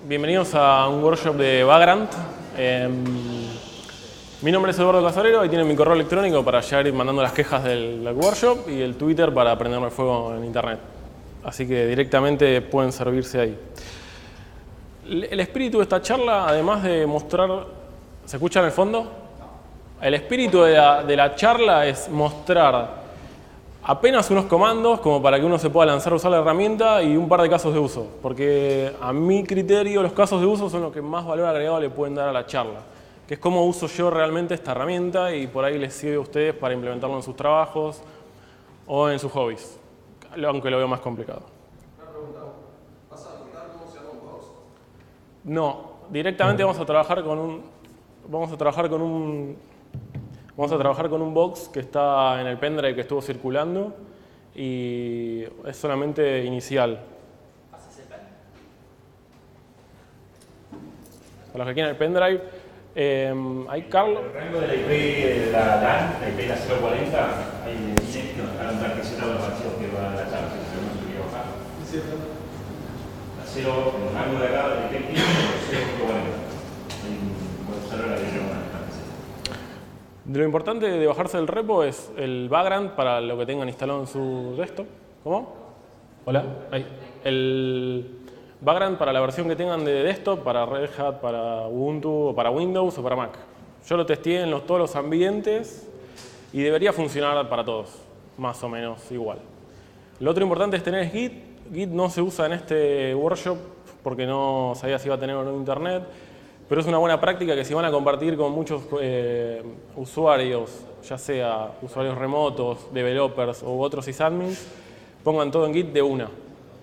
Bienvenidos a un workshop de Vagrant. Mi nombre es Eduardo Casorero y tienen mi correo electrónico para ya ir mandando las quejas del workshop y el Twitter para prenderme fuego en internet. Así que directamente pueden servirse ahí. El espíritu de esta charla, además de mostrar... ¿Se escucha en el fondo? El espíritu de la charla es mostrar apenas unos comandos como para que uno se pueda lanzar a usar la herramienta y un par de casos de uso. Porque a mi criterio los casos de uso son los que más valor agregado le pueden dar a la charla. Que es cómo uso yo realmente esta herramienta y por ahí les sirve a ustedes para implementarlo en sus trabajos o en sus hobbies. Aunque lo veo más complicado. Una pregunta. ¿Vas a explicar cómo se llama un box? No, directamente vamos a trabajar con un box que está en el pendrive que estuvo circulando y es solamente inicial. Para los que quieren el pendrive, hay Carlos. El rango de la IP de la LAN, la IP de la 040, hay un tarjetado los archivos que va a la charla, si no se quiere bajar. La 0, el rango de acá, de IP 15, 0.40. Puede usarlo la dirección humana. Lo importante de bajarse el repo es el Vagrant para lo que tengan instalado en su desktop. ¿Cómo? Hola. Ahí. El Vagrant para la versión que tengan de desktop, para Red Hat, para Ubuntu, o para Windows o para Mac. Yo lo testé en todos los ambientes y debería funcionar para todos, más o menos igual. Lo otro importante es tener Git. Git no se usa en este workshop porque no sabía si iba a tener o no internet. Pero es una buena práctica que si van a compartir con muchos usuarios, ya sea usuarios remotos, developers u otros sysadmins, pongan todo en Git de una.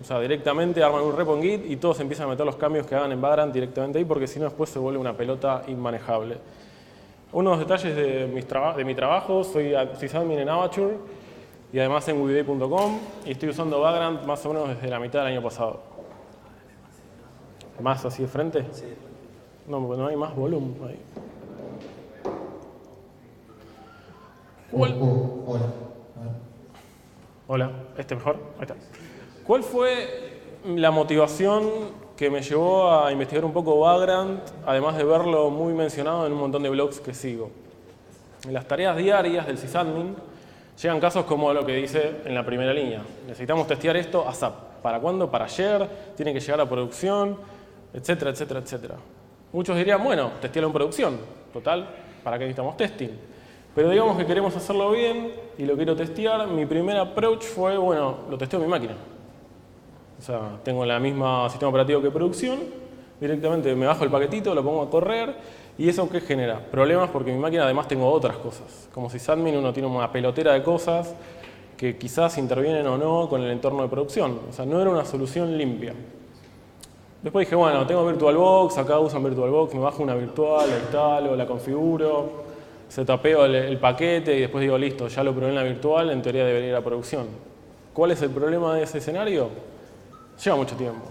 O sea, directamente arman un repo en Git y todos empiezan a meter los cambios que hagan en Vagrant directamente ahí, porque si no después se vuelve una pelota inmanejable. Uno de los detalles de mi trabajo, soy sysadmin en Avature y además en weday.com y estoy usando Vagrant más o menos desde la mitad del año pasado. ¿Más así de frente? Sí. No, porque no hay más volumen ahí. Hola. Hola, ¿este mejor? Ahí está. ¿Cuál fue la motivación que me llevó a investigar un poco Vagrant, además de verlo muy mencionado en un montón de blogs que sigo? En las tareas diarias del sysadmin llegan casos como lo que dice en la primera línea. Necesitamos testear esto ASAP. ¿Para cuándo? Para ayer, tiene que llegar a producción, etcétera, etcétera, etcétera. Muchos dirían, bueno, testealo en producción. Total, ¿para qué necesitamos testing? Pero digamos que queremos hacerlo bien y lo quiero testear. Mi primer approach fue, bueno, lo testeo en mi máquina. O sea, tengo la misma sistema operativo que producción. Directamente me bajo el paquetito, lo pongo a correr. ¿Y eso qué genera? Problemas porque en mi máquina además tengo otras cosas. Como sysadmin uno tiene una pelotera de cosas que quizás intervienen o no con el entorno de producción. O sea, no era una solución limpia. Después dije, bueno, tengo VirtualBox, acá usan VirtualBox, me bajo una virtual, la instalo, la configuro, setapeo el paquete y después digo, listo, ya lo probé en la virtual, en teoría debería ir a producción. ¿Cuál es el problema de ese escenario? Lleva mucho tiempo.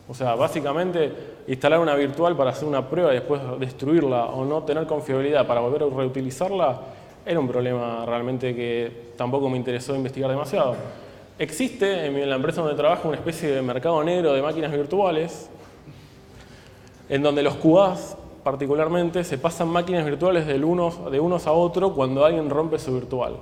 O sea, básicamente, instalar una virtual para hacer una prueba y después destruirla o no tener confiabilidad para volver a reutilizarla, era un problema realmente que tampoco me interesó investigar demasiado. Existe en la empresa donde trabajo una especie de mercado negro de máquinas virtuales en donde los QAs particularmente se pasan máquinas virtuales de unos a otro cuando alguien rompe su virtual.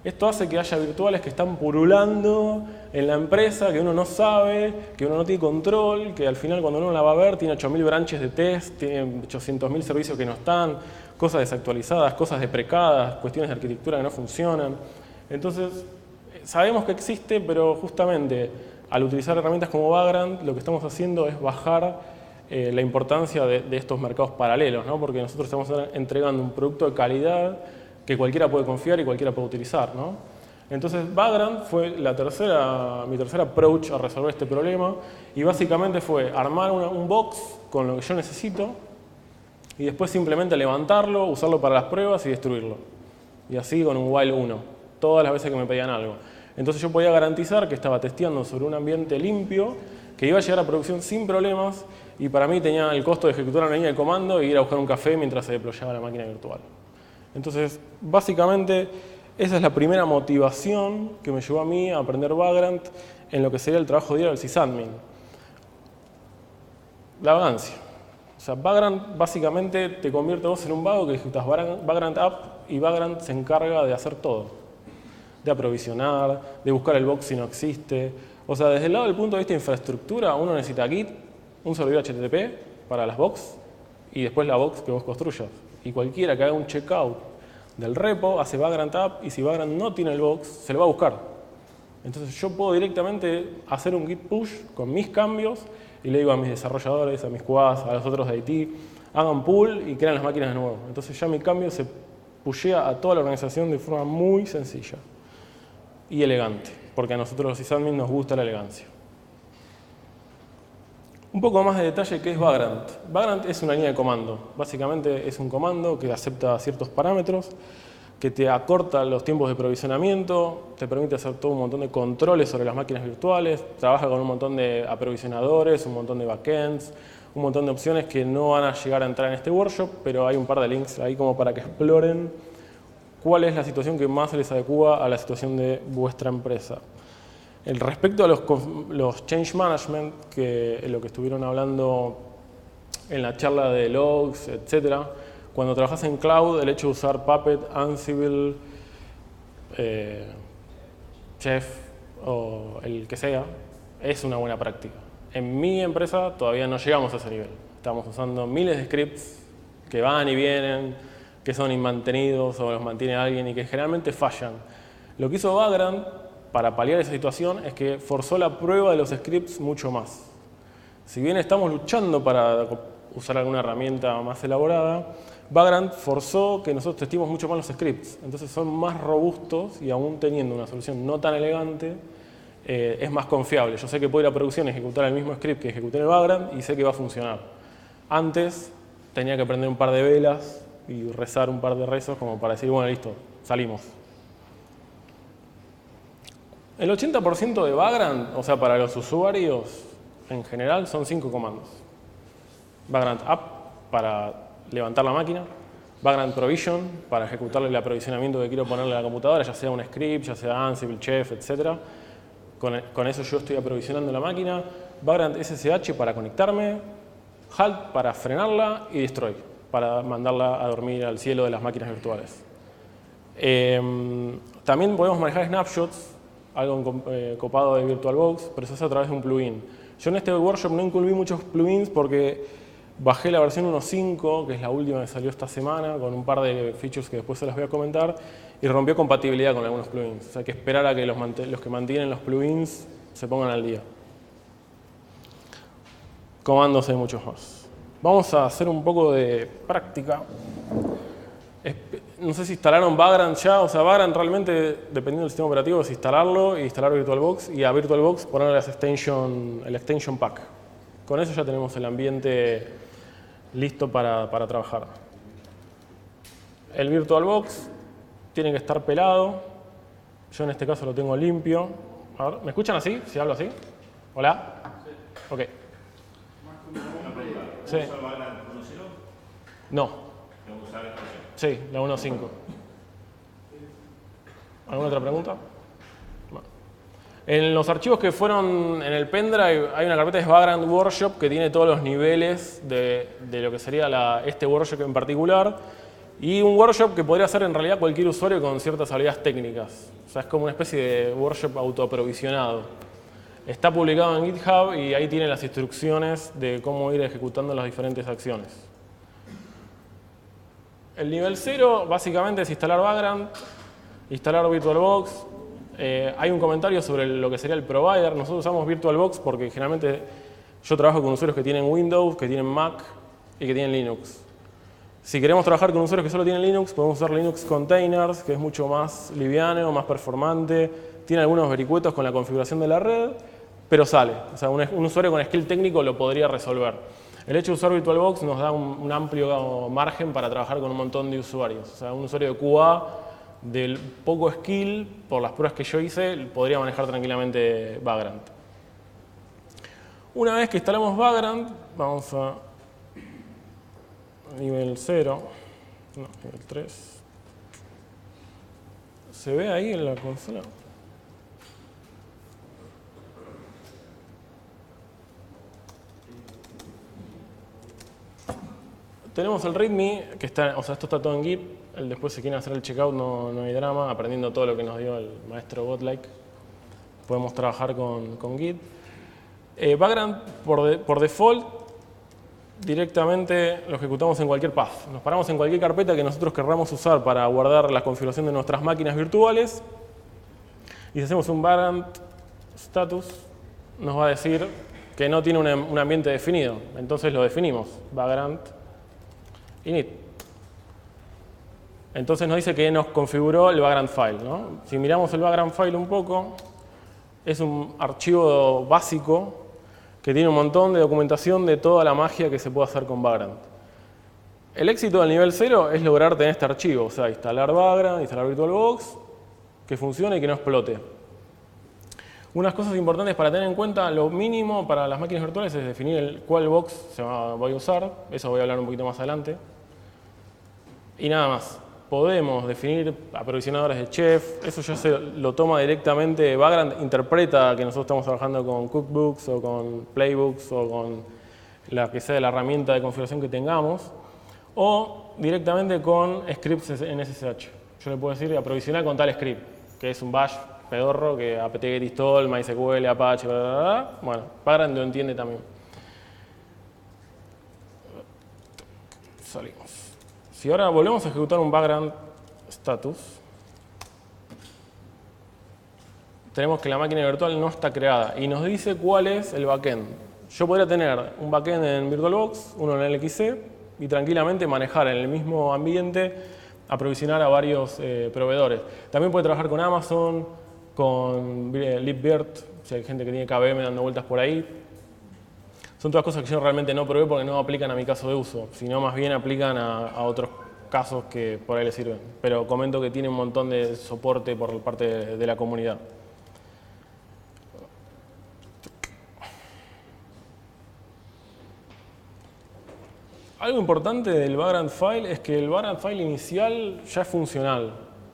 Esto hace que haya virtuales que están purulando en la empresa, que uno no sabe, que uno no tiene control, que al final cuando uno la va a ver tiene 8.000 branches de test, tiene 800.000 servicios que no están, cosas desactualizadas, cosas deprecadas, cuestiones de arquitectura que no funcionan. Entonces, sabemos que existe, pero justamente al utilizar herramientas como Vagrant, lo que estamos haciendo es bajar la importancia de estos mercados paralelos, ¿no? Porque nosotros estamos entregando un producto de calidad que cualquiera puede confiar y cualquiera puede utilizar, ¿no? Entonces Vagrant fue mi tercer approach a resolver este problema y básicamente fue armar un box con lo que yo necesito y después simplemente levantarlo, usarlo para las pruebas y destruirlo. Y así con un while 1, todas las veces que me pedían algo. Entonces yo podía garantizar que estaba testeando sobre un ambiente limpio, que iba a llegar a producción sin problemas y para mí tenía el costo de ejecutar una línea de comando e ir a buscar un café mientras se deployaba la máquina virtual. Entonces, básicamente, esa es la primera motivación que me llevó a mí a aprender Vagrant en lo que sería el trabajo diario del sysadmin. La vagancia. O sea, Vagrant básicamente te convierte vos en un vago que ejecutas Vagrant app y Vagrant se encarga de hacer todo. De aprovisionar, de buscar el box si no existe. O sea, desde el lado del punto de vista de infraestructura, uno necesita Git, un servidor HTTP para las box y después la box que vos construyas. Y cualquiera que haga un checkout del repo hace Vagrant app y si Vagrant no tiene el box, se lo va a buscar. Entonces yo puedo directamente hacer un git push con mis cambios y le digo a mis desarrolladores, a mis QAs, a los otros de IT, hagan pull y crean las máquinas de nuevo. Entonces ya mi cambio se pushea a toda la organización de forma muy sencilla y elegante, porque a nosotros los sysadmins nos gusta la elegancia. Un poco más de detalle, ¿qué es Vagrant? Vagrant es una línea de comando. Básicamente es un comando que acepta ciertos parámetros, que te acorta los tiempos de provisionamiento, te permite hacer todo un montón de controles sobre las máquinas virtuales, trabaja con un montón de aprovisionadores, un montón de backends, un montón de opciones que no van a llegar a entrar en este workshop, pero hay un par de links ahí como para que exploren cuál es la situación que más se les adecua a la situación de vuestra empresa. Respecto a los change management, que es lo que estuvieron hablando en la charla de logs, etcétera, cuando trabajas en cloud, el hecho de usar Puppet, Ansible, Chef o el que sea, es una buena práctica. En mi empresa todavía no llegamos a ese nivel. Estamos usando miles de scripts que van y vienen, que son inmantenidos o los mantiene alguien y que generalmente fallan. Lo que hizo Vagrant para paliar esa situación es que forzó la prueba de los scripts mucho más. Si bien estamos luchando para usar alguna herramienta más elaborada, Vagrant forzó que nosotros testemos mucho más los scripts. Entonces son más robustos y aún teniendo una solución no tan elegante, es más confiable. Yo sé que puedo ir a producción y ejecutar el mismo script que ejecuté en el Vagrant y sé que va a funcionar. Antes tenía que prender un par de velas y rezar un par de rezos como para decir, bueno, listo, salimos. El 80% de Vagrant, o sea, para los usuarios en general, son 5 comandos. Vagrant app para levantar la máquina, Vagrant provision para ejecutarle el aprovisionamiento que quiero ponerle a la computadora, ya sea un script, ya sea Ansible, Chef, etc. Con eso yo estoy aprovisionando la máquina. Vagrant SSH para conectarme, halt para frenarla y destroy para mandarla a dormir al cielo de las máquinas virtuales. También podemos manejar snapshots, algo copado de VirtualBox, pero eso es a través de un plugin. Yo en este workshop no incluí muchos plugins porque bajé la versión 1.5, que es la última que salió esta semana, con un par de features que después se las voy a comentar, y rompió compatibilidad con algunos plugins. O sea, hay que esperar a que los que mantienen los plugins se pongan al día. Comandos hay muchos más. Vamos a hacer un poco de práctica. No sé si instalaron Vagrant ya, o sea, Vagrant realmente, dependiendo del sistema operativo, es instalarlo e instalar VirtualBox, y a VirtualBox ponerle el extension pack. Con eso ya tenemos el ambiente listo para trabajar. El VirtualBox tiene que estar pelado. Yo en este caso lo tengo limpio. A ver, ¿me escuchan así? Si hablo así. ¿Hola? Sí. Ok. Sí. ¿Usar Vagrant 1.0? No. ¿Tengo que usar la extensión? Sí, la 1.5. ¿Alguna otra pregunta? Bueno. En los archivos que fueron en el pendrive hay una carpeta de Vagrant Workshop que tiene todos los niveles de lo que sería este workshop en particular, y un workshop que podría ser en realidad cualquier usuario con ciertas habilidades técnicas. O sea, es como una especie de workshop autoaprovisionado. Está publicado en GitHub y ahí tiene las instrucciones de cómo ir ejecutando las diferentes acciones. El nivel 0 básicamente es instalar Vagrant, instalar VirtualBox. Hay un comentario sobre lo que sería el provider. Nosotros usamos VirtualBox porque generalmente yo trabajo con usuarios que tienen Windows, que tienen Mac y que tienen Linux. Si queremos trabajar con usuarios que solo tienen Linux, podemos usar Linux Containers, que es mucho más liviano, más performante. Tiene algunos vericuetos con la configuración de la red, pero sale. O sea, un usuario con skill técnico lo podría resolver. El hecho de usar VirtualBox nos da un amplio margen para trabajar con un montón de usuarios. O sea, un usuario de QA de poco skill, por las pruebas que yo hice, podría manejar tranquilamente Vagrant. Una vez que instalamos Vagrant, vamos a nivel 0, no, nivel 3. ¿Se ve ahí en la consola? tenemos el README, que está, o sea, esto está todo en Git. Después, si quieren hacer el checkout, no hay drama, aprendiendo todo lo que nos dio el maestro Godlike. Podemos trabajar con Git. Vagrant, por default, directamente lo ejecutamos en cualquier path. Nos paramos en cualquier carpeta que nosotros querramos usar para guardar la configuración de nuestras máquinas virtuales. Y si hacemos un Vagrant status, nos va a decir que no tiene un ambiente definido. Entonces lo definimos, Vagrant init. Entonces nos dice que nos configuró el Vagrant file, ¿no? Si miramos el Vagrant file un poco, es un archivo básico que tiene un montón de documentación de toda la magia que se puede hacer con Vagrant. El éxito del nivel 0 es lograr tener este archivo, o sea, instalar Vagrant, instalar VirtualBox, que funcione y que no explote. Unas cosas importantes para tener en cuenta, lo mínimo para las máquinas virtuales es definir cuál box voy a usar, eso voy a hablar un poquito más adelante. Y nada más. Podemos definir aprovisionadores de chef, eso ya se lo toma directamente Vagrant, interpreta que nosotros estamos trabajando con cookbooks o con playbooks o con la que sea la herramienta de configuración que tengamos, o directamente con scripts en SSH. Yo le puedo decir aprovisionar con tal script, que es un bash pedorro, que apt-get install, MySQL, Apache, bla, bla, bla. Bueno, Vagrant lo entiende también. Salimos. Si ahora volvemos a ejecutar un Vagrant status, tenemos que la máquina virtual no está creada y nos dice cuál es el backend. Yo podría tener un backend en VirtualBox, uno en LXC y tranquilamente manejar en el mismo ambiente, aprovisionar a varios proveedores. También puede trabajar con Amazon, con libvirt, si hay gente que tiene KVM dando vueltas por ahí. Son todas cosas que yo realmente no probé porque no aplican a mi caso de uso, sino más bien aplican a otros casos que por ahí les sirven. Pero comento que tiene un montón de soporte por parte de la comunidad. Algo importante del Vagrant file es que el Vagrant file inicial ya es funcional.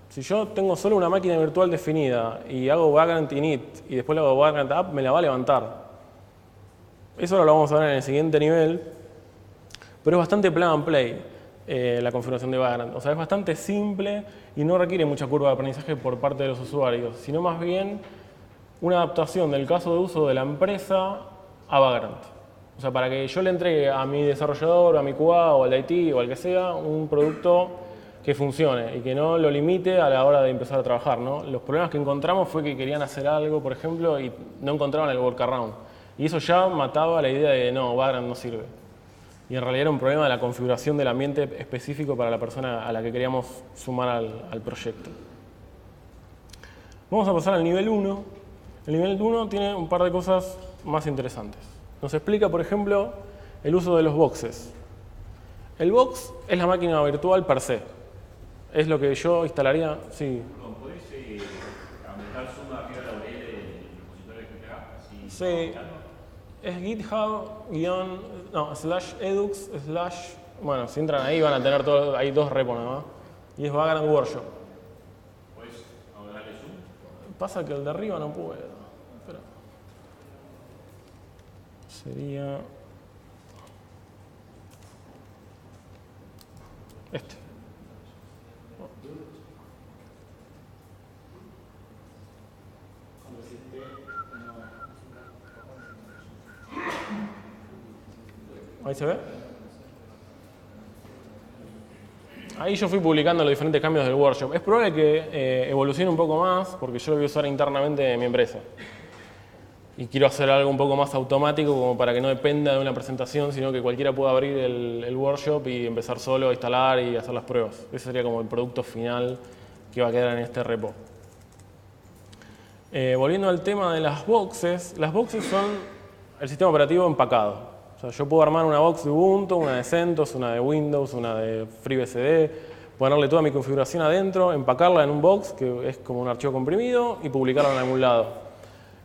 Si yo tengo solo una máquina virtual definida y hago Vagrant init y después le hago Vagrant app, me la va a levantar. Eso ahora lo vamos a ver en el siguiente nivel, pero es bastante plug and play la configuración de Vagrant. O sea, es bastante simple y no requiere mucha curva de aprendizaje por parte de los usuarios, sino más bien una adaptación del caso de uso de la empresa a Vagrant. O sea, para que yo le entregue a mi desarrollador, a mi QA o al IT o al que sea, un producto que funcione y que no lo limite a la hora de empezar a trabajar, ¿no? Los problemas que encontramos fue que querían hacer algo, por ejemplo, y no encontraban el workaround. Y eso ya mataba la idea de no, Vagrant no sirve. Y en realidad era un problema de la configuración del ambiente específico para la persona a la que queríamos sumar al proyecto. Vamos a pasar al nivel 1. El nivel 1 tiene un par de cosas más interesantes. Nos explica, por ejemplo, el uso de los boxes. El box es la máquina virtual per se. Es lo que yo instalaría. Sí. ¿Podés aumentar zoom arriba de la URL del repositorio de GitHub? Sí. Es github-edux/ bueno, si entran ahí van a tener todo, hay dos repos nada más. Y es Vagrant Workshop. ¿Puedes darle zoom? Pasa que el de arriba no puedo. Espera. Sería este. Ahí se ve. Ahí yo fui publicando los diferentes cambios del workshop. Es probable que evolucione un poco más porque yo lo voy a usar internamente en mi empresa. Y quiero hacer algo un poco más automático como para que no dependa de una presentación, sino que cualquiera pueda abrir el workshop y empezar solo a instalar y hacer las pruebas. Ese sería como el producto final que va a quedar en este repo. Volviendo al tema de las boxes son el sistema operativo empacado. O sea, yo puedo armar una box de Ubuntu, una de CentOS, una de Windows, una de FreeBSD, ponerle toda mi configuración adentro, empacarla en un box que es como un archivo comprimido y publicarla en algún lado.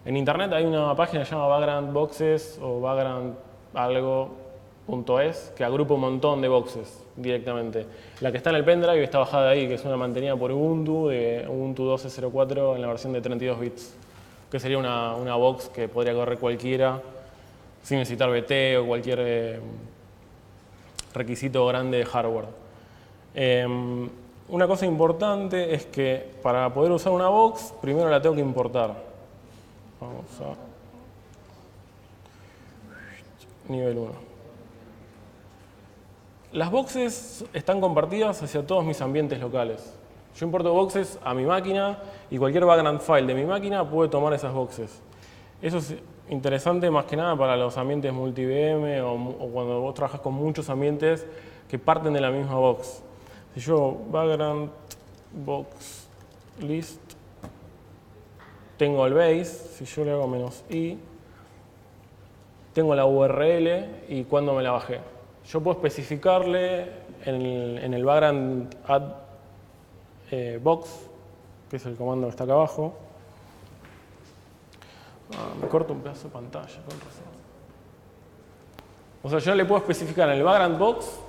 En internet hay una página que se llama Vagrant Boxes o Vagrant algo.es que agrupa un montón de boxes directamente. La que está en el pendrive está bajada ahí, que es una mantenida por Ubuntu, de Ubuntu 12.04 en la versión de 32 bits, que sería una box que podría correr cualquiera sin necesitar BT o cualquier requisito grande de hardware. Una cosa importante es que para poder usar una box, primero la tengo que importar. Vamos a nivel 1. Las boxes están compartidas hacia todos mis ambientes locales. Yo importo boxes a mi máquina y cualquier background file de mi máquina puede tomar esas boxes. Eso es interesante más que nada para los ambientes multi-VM o cuando vos trabajas con muchos ambientes que parten de la misma box. Si yo background box list, tengo el base, si yo le hago -i, tengo la URL y cuándo me la bajé. Yo puedo especificarle en el background add box, que es el comando que está acá abajo. Me corto un pedazo de pantalla, con razón. O sea, yo le puedo especificar en el background box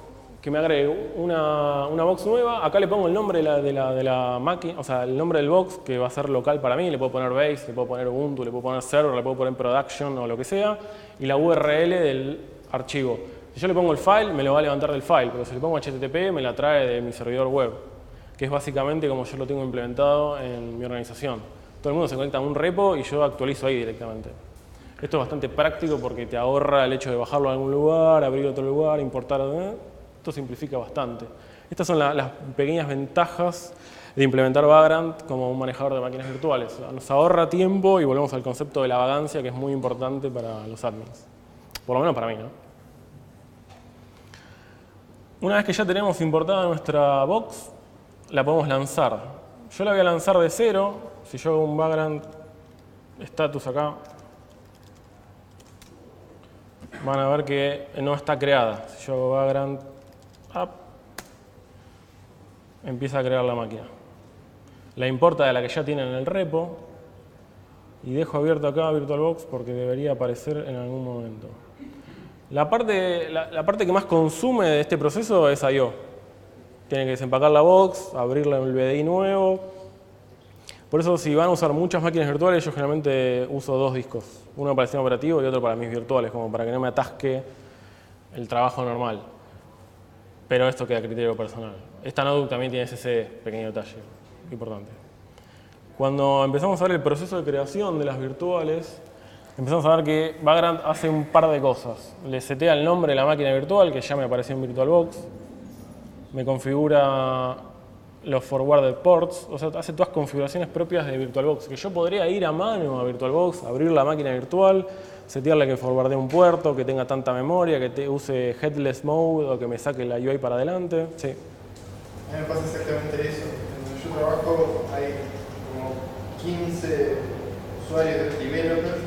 que me agregue una box nueva. Acá le pongo el nombre de la máquina, o sea, el nombre del box que va a ser local para mí. Le puedo poner base, le puedo poner Ubuntu, le puedo poner server, le puedo poner production o lo que sea. Y la URL del archivo. Si yo le pongo el file, me lo va a levantar del file, pero si le pongo HTTP, me la trae de mi servidor web, que es básicamente como yo lo tengo implementado en mi organización. Todo el mundo se conecta a un repo y yo actualizo ahí directamente. Esto es bastante práctico porque te ahorra el hecho de bajarlo a algún lugar, abrir otro lugar, importar. Esto simplifica bastante. Estas son las pequeñas ventajas de implementar Vagrant como un manejador de máquinas virtuales. Nos ahorra tiempo y volvemos al concepto de la vagancia, que es muy importante para los admins. Por lo menos para mí, ¿no? Una vez que ya tenemos importada nuestra box, la podemos lanzar. Yo la voy a lanzar de cero. Si yo hago un background status acá, van a ver que no está creada. Si yo hago background up, empieza a crear la máquina. La importa de la que ya tiene en el repo y dejo abierto acá VirtualBox porque debería aparecer en algún momento. La parte que más consume de este proceso es I/O. Tiene que desempacar la box, abrirle el VDI nuevo. Por eso, si van a usar muchas máquinas virtuales, yo generalmente uso dos discos. Uno para el sistema operativo y otro para mis virtuales, como para que no me atasque el trabajo normal. Pero esto queda a criterio personal. Esta notebook también tiene SSD, pequeño detalle, importante. Cuando empezamos a ver el proceso de creación de las virtuales, empezamos a ver que Vagrant hace un par de cosas. Le setea el nombre de la máquina virtual, que ya me apareció en VirtualBox. Me configura los forwarded ports, o sea, hace todas configuraciones propias de VirtualBox, que yo podría ir a mano a VirtualBox, abrir la máquina virtual, setearle que forwardee un puerto, que tenga tanta memoria, que use headless mode o que me saque la UI para adelante. Sí. A mí me pasa exactamente eso. Cuando yo trabajo hay como 15 usuarios de developers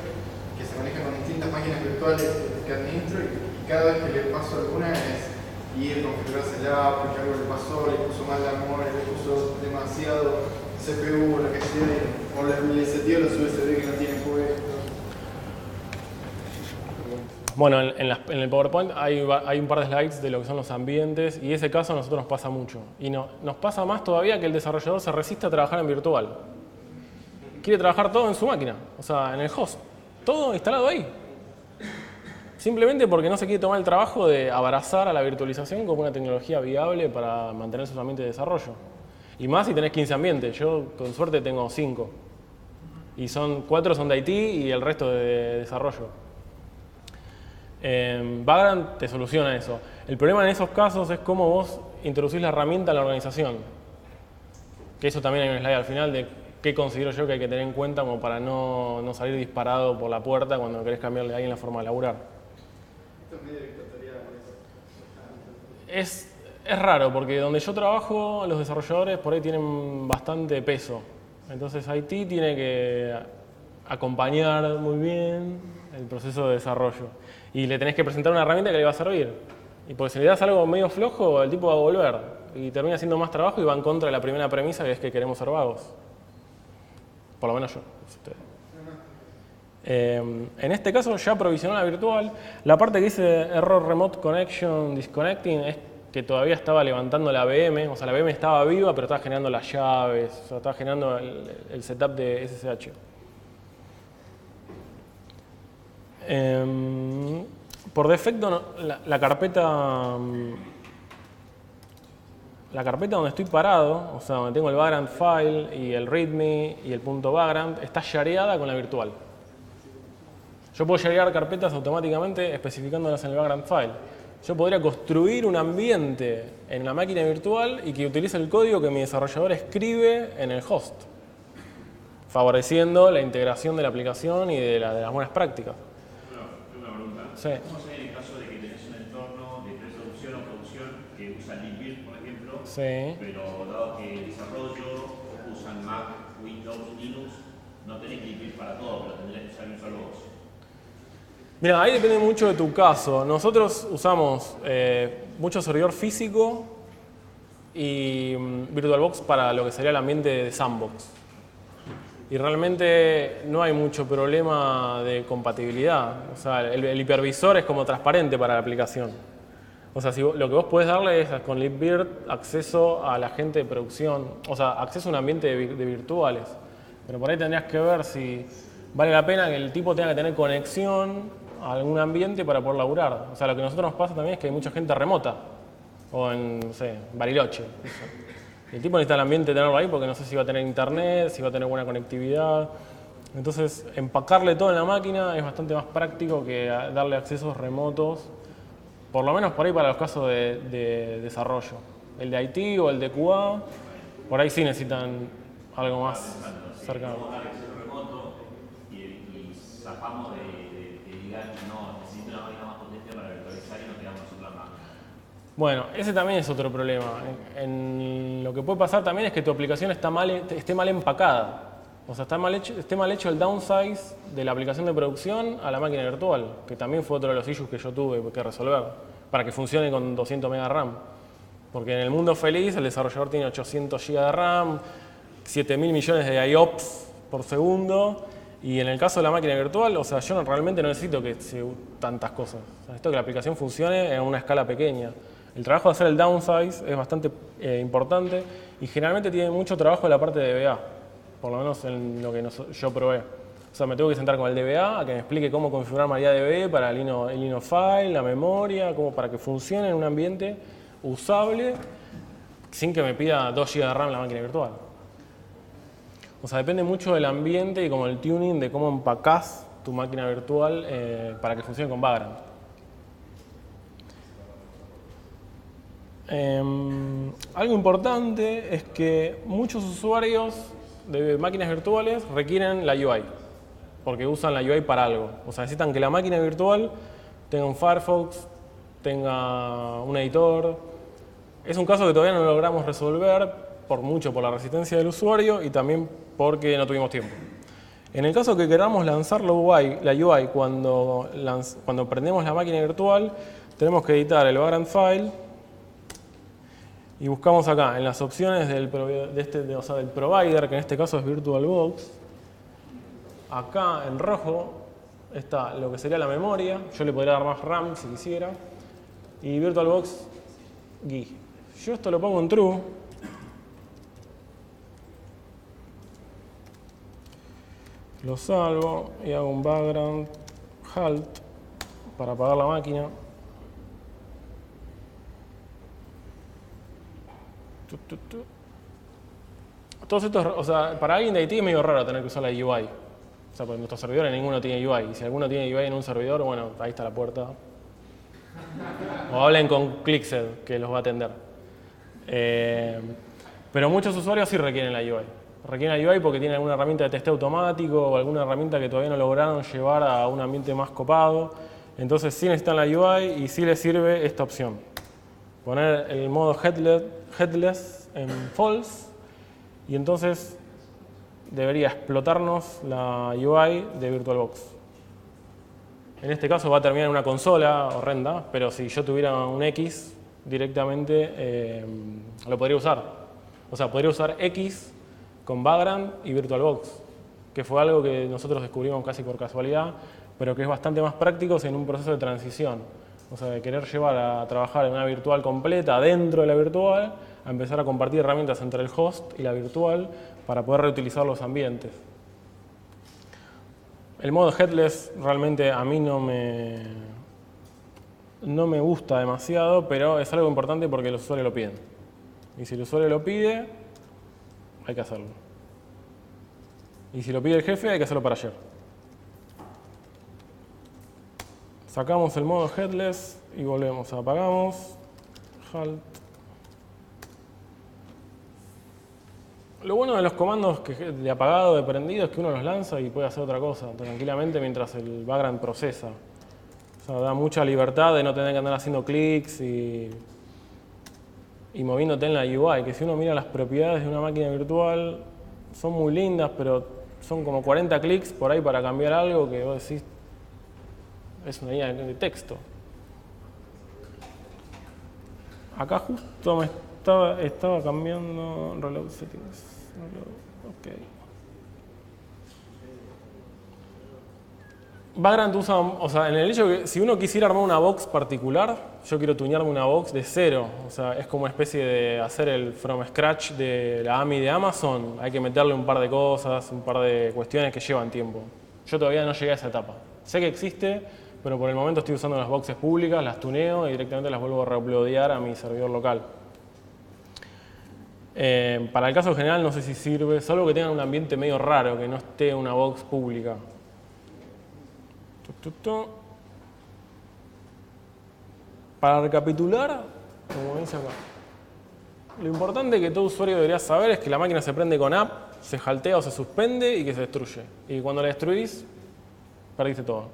que se manejan con distintas máquinas virtuales que administro y cada vez que le paso alguna es ir, configurársela porque algo le pasó, le puso mal la memoria, le puso demasiado CPU, lo que sea, o le seteó los USB que no tiene puesto. Bueno, en el PowerPoint hay un par de slides de lo que son los ambientes y ese caso a nosotros nos pasa mucho. Y nos pasa más todavía que el desarrollador se resiste a trabajar en virtual. Quiere trabajar todo en su máquina, o sea, en el host. Todo instalado ahí. Simplemente porque no se quiere tomar el trabajo de abrazar a la virtualización como una tecnología viable para mantener sus ambientes de desarrollo. Y más si tenés 15 ambientes. Yo, con suerte, tengo 5. Y 4 son de IT y el resto de desarrollo. Vagrant te soluciona eso. El problema en esos casos es cómo vos introducís la herramienta en la organización. Que eso también hay un slide al final de qué considero yo que hay que tener en cuenta como para no salir disparado por la puerta cuando querés cambiarle a alguien la forma de laburar. Esto es medio dictatorial. Es raro porque donde yo trabajo los desarrolladores por ahí tienen bastante peso. Entonces IT tiene que acompañar muy bien el proceso de desarrollo. Y le tenés que presentar una herramienta que le va a servir. Y porque si le das algo medio flojo, el tipo va a volver. Y termina haciendo más trabajo y va en contra de la primera premisa, que es que queremos ser vagos. Por lo menos yo. En este caso ya provisionó la virtual. La parte que dice Error Remote Connection Disconnecting es que todavía estaba levantando la VM. O sea, la VM estaba viva, pero estaba generando las llaves. O sea, estaba generando el setup de SSH. por defecto la carpeta donde estoy parado, o sea, donde tengo el Vagrant file y el readme y el .vagrant, está shareada con la virtual. Yo puedo sharear carpetas automáticamente especificándolas en el Vagrant file. Yo podría construir un ambiente en la máquina virtual y que utilice el código que mi desarrollador escribe en el host, favoreciendo la integración de la aplicación y de las buenas prácticas. Una pregunta. Sí. ¿Cómo se ve en el caso de que tenés un entorno de preproducción o producción que usa libvirt, por ejemplo? Sí. Pero dado que el desarrollo usan Mac, Windows, Linux, no tenés libvirt para todo, pero tendrías que usar VirtualBox. Mira, ahí depende mucho de tu caso. Nosotros usamos mucho servidor físico y VirtualBox para lo que sería el ambiente de sandbox. Y realmente no hay mucho problema de compatibilidad. O sea, el hipervisor es como transparente para la aplicación. O sea, lo que vos podés darle es con libvirt acceso a la gente de producción, o sea, acceso a un ambiente de virtuales. Pero por ahí tendrías que ver si vale la pena que el tipo tenga que tener conexión a algún ambiente para poder laburar. O sea, lo que a nosotros nos pasa también es que hay mucha gente remota, o en, no sé, Bariloche. El tipo necesita el ambiente tenerlo ahí porque no sé si va a tener internet, si va a tener buena conectividad. Entonces, empacarle todo en la máquina es bastante más práctico que darle accesos remotos, por lo menos por ahí para los casos de desarrollo. El de IT o el de QA, por ahí sí necesitan algo más cercano. Podemos dar acceso remoto y zafamos de digan, no, necesito una máquina más potente para virtualizar y nos quedamos nosotros la máquina. Bueno, ese también es otro problema. Lo que puede pasar también es que tu aplicación esté mal empacada. O sea, esté mal hecho el downsize de la aplicación de producción a la máquina virtual, que también fue otro de los issues que yo tuve que resolver, para que funcione con 200 MB de RAM. Porque en el mundo feliz el desarrollador tiene 800 GB de RAM, 7.000 millones de IOPS por segundo, y en el caso de la máquina virtual, o sea, yo realmente no necesito que se tantas cosas. O sea, necesito que la aplicación funcione en una escala pequeña. El trabajo de hacer el downsize es bastante importante y generalmente tiene mucho trabajo en la parte de DBA, por lo menos en lo que yo probé. O sea, me tengo que sentar con el DBA a que me explique cómo configurar MariaDB para el Lino file, la memoria, para que funcione en un ambiente usable sin que me pida 2 GB de RAM la máquina virtual. O sea, depende mucho del ambiente y como el tuning de cómo empacás tu máquina virtual para que funcione con Vagrant. Algo importante es que muchos usuarios de máquinas virtuales requieren la UI, porque usan la UI para algo. O sea, necesitan que la máquina virtual tenga un Firefox, tenga un editor. Es un caso que todavía no logramos resolver por la resistencia del usuario y también porque no tuvimos tiempo. En el caso que queramos lanzar la UI cuando prendemos la máquina virtual, tenemos que editar el Vagrant file y buscamos acá en las opciones del provider, que en este caso es VirtualBox. Acá en rojo está lo que sería la memoria. Yo le podría dar más RAM si quisiera. Y VirtualBox GUI. Yo esto lo pongo en true. Lo salvo y hago un background halt para apagar la máquina. Todos estos, o sea, para alguien de IT es medio raro tener que usar la UI. O sea, porque nuestros servidores ninguno tiene UI. Y si alguno tiene UI en un servidor, bueno, ahí está la puerta. O hablen con Clickset, que los va a atender. Pero muchos usuarios sí requieren la UI. Requieren la UI porque tienen alguna herramienta de testeo automático o alguna herramienta que todavía no lograron llevar a un ambiente más copado. Entonces sí necesitan la UI y sí les sirve esta opción. Poner el modo headless en false y entonces debería explotarnos la UI de VirtualBox. En este caso va a terminar en una consola horrenda, pero si yo tuviera un X directamente lo podría usar. O sea, podría usar X con Vagrant y VirtualBox, que fue algo que nosotros descubrimos casi por casualidad, pero que es bastante más práctico en un proceso de transición. O sea, de querer llevar a trabajar en una virtual completa dentro de la virtual, a empezar a compartir herramientas entre el host y la virtual para poder reutilizar los ambientes. El modo headless realmente a mí no no me gusta demasiado, pero es algo importante porque los usuarios lo piden. Y si el usuario lo pide, hay que hacerlo. Y si lo pide el jefe, hay que hacerlo para ayer. Sacamos el modo headless y volvemos. Apagamos. Halt. Lo bueno de los comandos de apagado, de prendido, es que uno los lanza y puede hacer otra cosa tranquilamente mientras el Vagrant procesa. O sea, da mucha libertad de no tener que andar haciendo clics y moviéndote en la UI, que si uno mira las propiedades de una máquina virtual, son muy lindas, pero son como 40 clics por ahí para cambiar algo que vos decís, es una línea de texto. Acá justo me estaba cambiando Rollout Settings. Okay. Vagrant usa, o sea, en el hecho de que si uno quisiera armar una box particular, yo quiero tunearme una box de cero, o sea, es como una especie de hacer el from scratch de la AMI de Amazon, hay que meterle un par de cosas, un par de cuestiones que llevan tiempo. Yo todavía no llegué a esa etapa. Sé que existe, pero por el momento estoy usando las boxes públicas, las tuneo y directamente las vuelvo a reuploadear a mi servidor local. Para el caso general no sé si sirve, salvo que tengan un ambiente medio raro, que no esté una box pública. Para recapitular, como dice acá, lo importante que todo usuario debería saber es que la máquina se prende con app, se jaltea o se suspende y que se destruye. Y cuando la destruís, perdiste todo.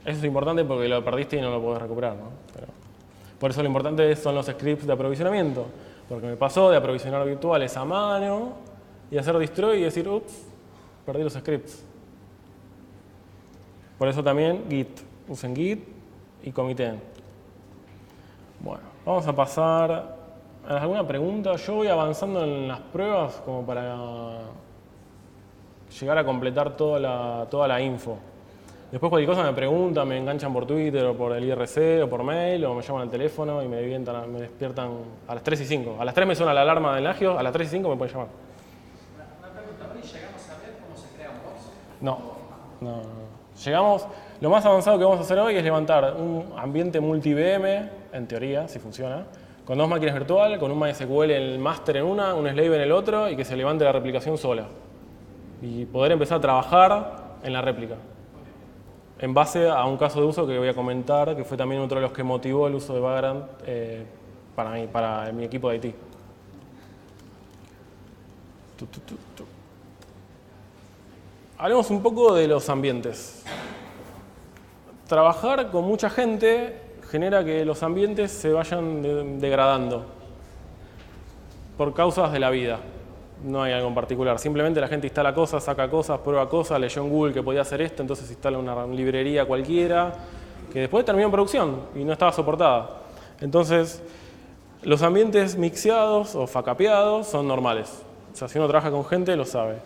Eso es importante porque lo perdiste y no lo podés recuperar, ¿no? Pero por eso lo importante son los scripts de aprovisionamiento. Porque me pasó de aprovisionar virtuales a mano y hacer destroy y decir, ups, perdí los scripts. Por eso también Git. Usen Git y comiteen. Bueno, vamos a pasar a alguna pregunta. Yo voy avanzando en las pruebas como para llegar a completar toda la info. Después cualquier cosa me preguntan, me enganchan por Twitter o por el IRC o por mail o me llaman al teléfono y me despiertan a las 3 y 5. A las 3 me suena la alarma del Nagios, a las 3 y 5 me pueden llamar. Una pregunta, ¿hoy llegamos a ver cómo se crea un box? No. Llegamos, lo más avanzado que vamos a hacer hoy es levantar un ambiente multi-VM, en teoría, si funciona, con 2 máquinas virtuales, con un MySQL en el master en una, un slave en el otro y que se levante la replicación sola. Y poder empezar a trabajar en la réplica. En base a un caso de uso que voy a comentar, que fue también otro de los que motivó el uso de Vagrant para mi equipo de IT. Hablemos un poco de los ambientes. Trabajar con mucha gente genera que los ambientes se vayan degradando por causas de la vida. No hay algo en particular. Simplemente la gente instala cosas, saca cosas, prueba cosas, leyó en Google que podía hacer esto, entonces instala una librería cualquiera que después terminó en producción y no estaba soportada. Entonces, los ambientes mixeados o facapeados son normales. O sea, si uno trabaja con gente, lo sabe.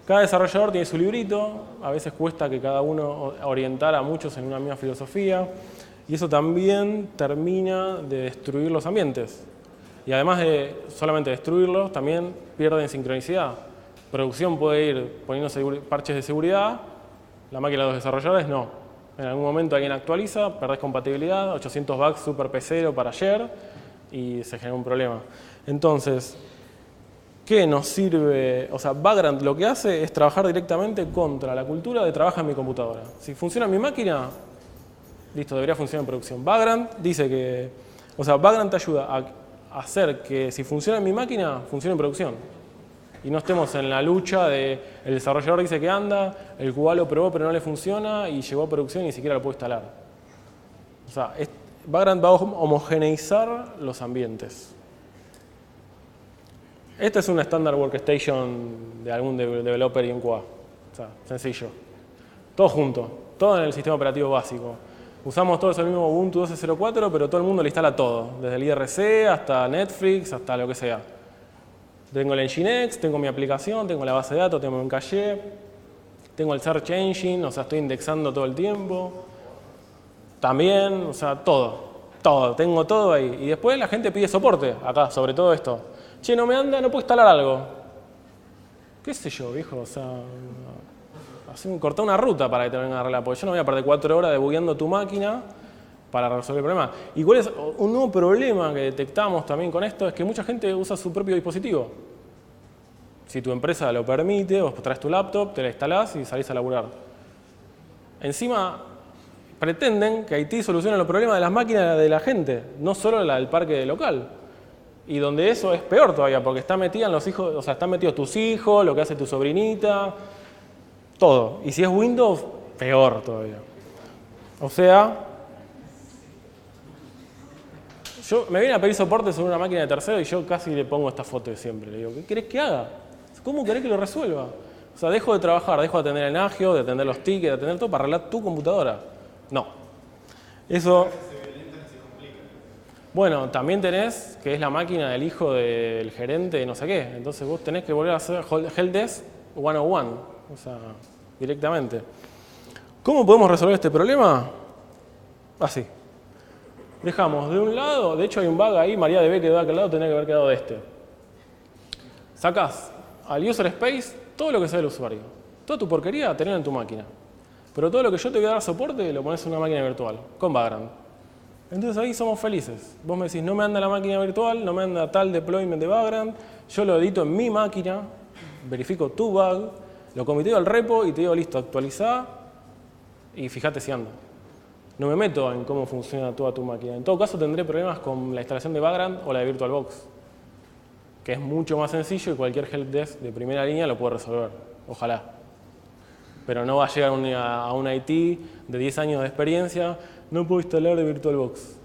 Cada desarrollador tiene su librito, a veces cuesta que cada uno orientara a muchos en una misma filosofía, y eso también termina de destruir los ambientes. Y además de solamente destruirlos, también pierden sincronicidad. Producción puede ir poniendo parches de seguridad, la máquina de los desarrolladores no. En algún momento alguien actualiza, perdés compatibilidad, 800 bugs super P0 para ayer y se genera un problema. Entonces, ¿qué nos sirve? O sea, Vagrant lo que hace es trabajar directamente contra la cultura de trabajar en mi computadora. Si funciona en mi máquina, listo, debería funcionar en producción. Vagrant dice que, o sea, Vagrant te ayuda a hacer que si funciona en mi máquina, funcione en producción. Y no estemos en la lucha de el desarrollador dice que anda, el QA lo probó pero no le funciona y llegó a producción y ni siquiera lo puede instalar. O sea, Vagrant va a homogeneizar los ambientes. Este es un standard workstation de algún developer y un QA. O sea, sencillo. Todo junto, todo en el sistema operativo básico. Usamos todos el mismo Ubuntu 12.04, pero todo el mundo le instala todo. Desde el IRC hasta Netflix, hasta lo que sea. Tengo el Nginx, tengo mi aplicación, tengo la base de datos, tengo un caché, tengo el Search Engine, o sea, estoy indexando todo el tiempo. También, o sea, todo, tengo todo ahí. Y después la gente pide soporte acá, sobre todo esto. Che, no me anda, no puedo instalar algo. ¿Qué sé yo, viejo? O sea, cortá una ruta para que te vengan a arreglar, porque yo no voy a perder 4 horas debugueando tu máquina para resolver el problema. ¿Y cuál es un nuevo problema que detectamos también con esto? Es que mucha gente usa su propio dispositivo. Si tu empresa lo permite, vos traes tu laptop, te la instalás y salís a laburar. Encima, pretenden que IT solucione los problemas de las máquinas de la gente, no solo la del parque local. Y donde eso es peor todavía, porque están metidos los hijos, o sea, están metidos tus hijos, lo que hace tu sobrinita, todo. Y si es Windows, peor todavía. O sea, yo me viene a pedir soporte sobre una máquina de tercero y yo casi le pongo esta foto de siempre. Le digo, ¿qué querés que haga? ¿Cómo querés que lo resuelva? O sea, dejo de trabajar, dejo de atender el Nagio, de atender los tickets, de atender todo para arreglar tu computadora. No. Eso... Bueno, también tenés que es la máquina del hijo del gerente de no sé qué. Entonces vos tenés que volver a hacer Helpdesk 101, o sea, directamente. ¿Cómo podemos resolver este problema? Así. Dejamos de un lado, de hecho hay un bug ahí, MariaDB quedó de aquel lado, tenía que haber quedado de este. Sacás al user space todo lo que sea el usuario. Toda tu porquería tenés en tu máquina. Pero todo lo que yo te voy a dar soporte lo pones en una máquina virtual, con Vagrant. Entonces ahí somos felices. Vos me decís, no me anda la máquina virtual, no me anda tal deployment de Vagrant, yo lo edito en mi máquina, verifico tu bug, lo comiteo al repo y te digo, listo, actualizá y fíjate si anda. No me meto en cómo funciona toda tu máquina. En todo caso tendré problemas con la instalación de Vagrant o la de VirtualBox, que es mucho más sencillo y cualquier helpdesk de primera línea lo puede resolver. Ojalá. Pero no va a llegar a un IT de 10 años de experiencia, no puedo instalar de VirtualBox.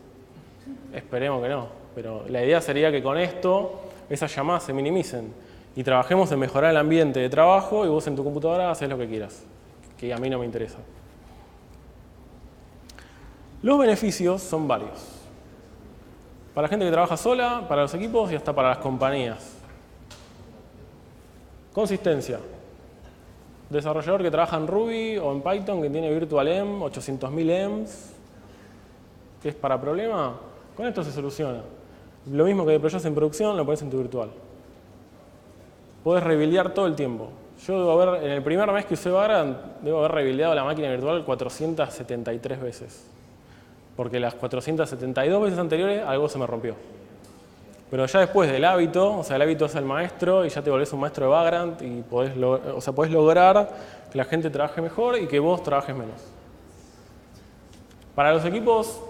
Esperemos que no. Pero la idea sería que con esto esas llamadas se minimicen y trabajemos en mejorar el ambiente de trabajo y vos en tu computadora haces lo que quieras, que a mí no me interesa. Los beneficios son varios. Para la gente que trabaja sola, para los equipos y hasta para las compañías. Consistencia. Desarrollador que trabaja en Ruby o en Python que tiene VirtualEm, 800.000 EMS, que es para problema, con esto se soluciona. Lo mismo que deployas en producción, lo pones en tu virtual. Podés rebuildear todo el tiempo. Yo debo haber, en el primer mes que usé Vagrant, debo haber rebuildeado la máquina virtual 473 veces. Porque las 472 veces anteriores algo se me rompió. Pero ya después del hábito, o sea, el hábito es el maestro y ya te volvés un maestro de Vagrant y podés lograr que la gente trabaje mejor y que vos trabajes menos. Para los equipos,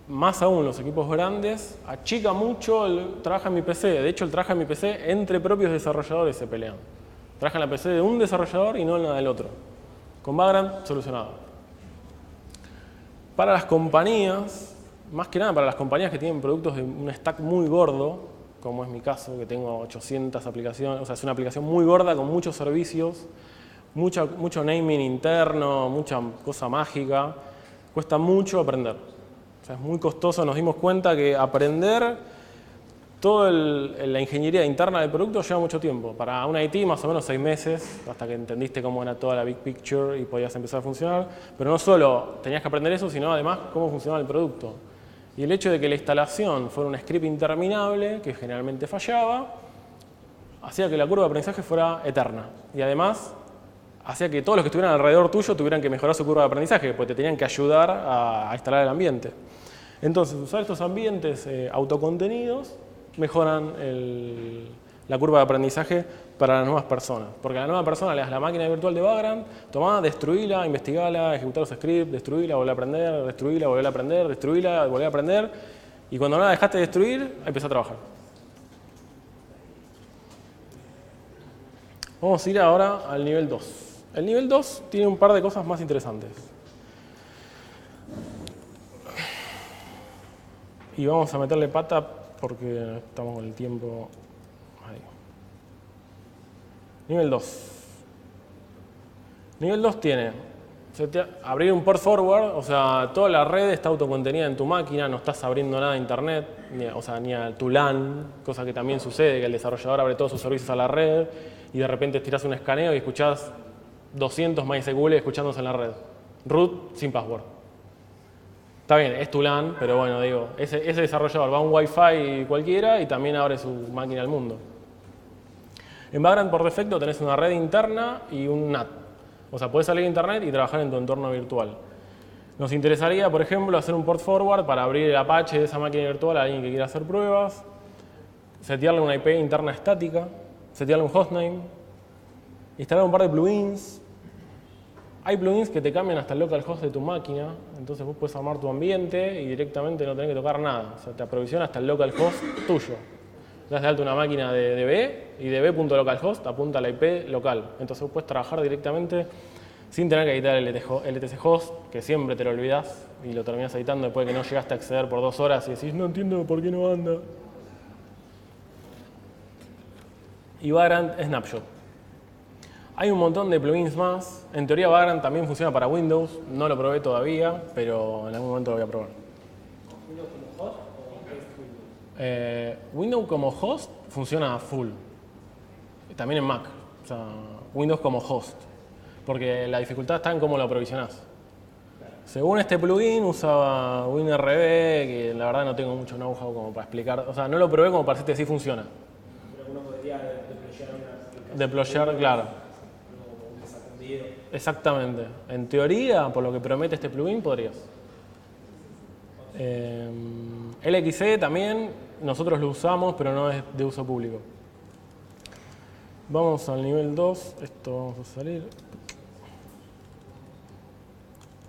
más aún los equipos grandes, achica mucho el trabaja en mi PC. De hecho, el trabaja en mi PC entre propios desarrolladores se pelean. Trabaja en la PC de un desarrollador y no en la del otro. Con Vagrant, solucionado. Para las compañías, más que nada para las compañías que tienen productos de un stack muy gordo, como es mi caso, que tengo 800 aplicaciones, o sea, es una aplicación muy gorda con muchos servicios, mucho naming interno, mucha cosa mágica, cuesta mucho aprender. O sea, es muy costoso, nos dimos cuenta que aprender toda la ingeniería interna del producto lleva mucho tiempo. Para un IT más o menos 6 meses, hasta que entendiste cómo era toda la big picture y podías empezar a funcionar. Pero no solo tenías que aprender eso, sino además cómo funcionaba el producto. Y el hecho de que la instalación fuera un script interminable, que generalmente fallaba, hacía que la curva de aprendizaje fuera eterna. Y además, hacía que todos los que estuvieran alrededor tuyo tuvieran que mejorar su curva de aprendizaje, porque te tenían que ayudar a instalar el ambiente. Entonces, usar estos ambientes autocontenidos mejoran la curva de aprendizaje para las nuevas personas. Porque a la nueva persona le das la máquina virtual de Vagrant, tomá, destruíla, investigala, ejecutar los scripts, destruíla, volver a aprender, destruíla, volver a aprender, destruíla, volver a aprender. Y cuando no la dejaste de destruir, empezá a trabajar. Vamos a ir ahora al nivel 2. El nivel 2 tiene un par de cosas más interesantes. Y vamos a meterle pata porque estamos con el tiempo ahí. Nivel 2. Nivel 2 tiene abrir un port forward, o sea, toda la red está autocontenida en tu máquina, no estás abriendo nada a internet, ni a tu LAN, cosa que también sucede, que el desarrollador abre todos sus servicios a la red y de repente tirás un escaneo y escuchás 200 MySQL escuchándose en la red. Root sin password. Está bien, es tu LAN, pero bueno, digo, ese desarrollador va a un Wi-Fi cualquiera y también abre su máquina al mundo. En Vagrant por defecto tenés una red interna y un NAT. O sea, podés salir a internet y trabajar en tu entorno virtual. Nos interesaría, por ejemplo, hacer un port forward para abrir el Apache de esa máquina virtual a alguien que quiera hacer pruebas, setearle una IP interna estática, setearle un hostname, instalar un par de plugins. Hay plugins que te cambian hasta el localhost de tu máquina, entonces vos puedes armar tu ambiente y directamente no tenés que tocar nada. O sea, te aprovisiona hasta el localhost tuyo. Das de alta una máquina de DB y db.localhost apunta a la IP local. Entonces vos puedes trabajar directamente sin tener que editar el LTC host, que siempre te lo olvidás y lo terminás editando después de que no llegaste a acceder por 2 horas y decís, no entiendo por qué no anda. Y Vagrant Snapshot. Hay un montón de plugins más. En teoría Vagrant también funciona para Windows. No lo probé todavía, pero en algún momento lo voy a probar. ¿Windows como host o Windows? Windows como host funciona full. También en Mac. O sea, Windows como host. Porque la dificultad está en cómo lo aprovisionás. Según este plugin usaba WinRB, que la verdad no tengo mucho know-how como para explicar. O sea, no lo probé como para decirte si funciona. Pero uno podría deployar una aplicación. Deployar, claro. Un desatendido. Exactamente. En teoría, por lo que promete este plugin, podrías. LXC también, nosotros lo usamos, pero no es de uso público. Vamos al nivel 2. Esto vamos a salir.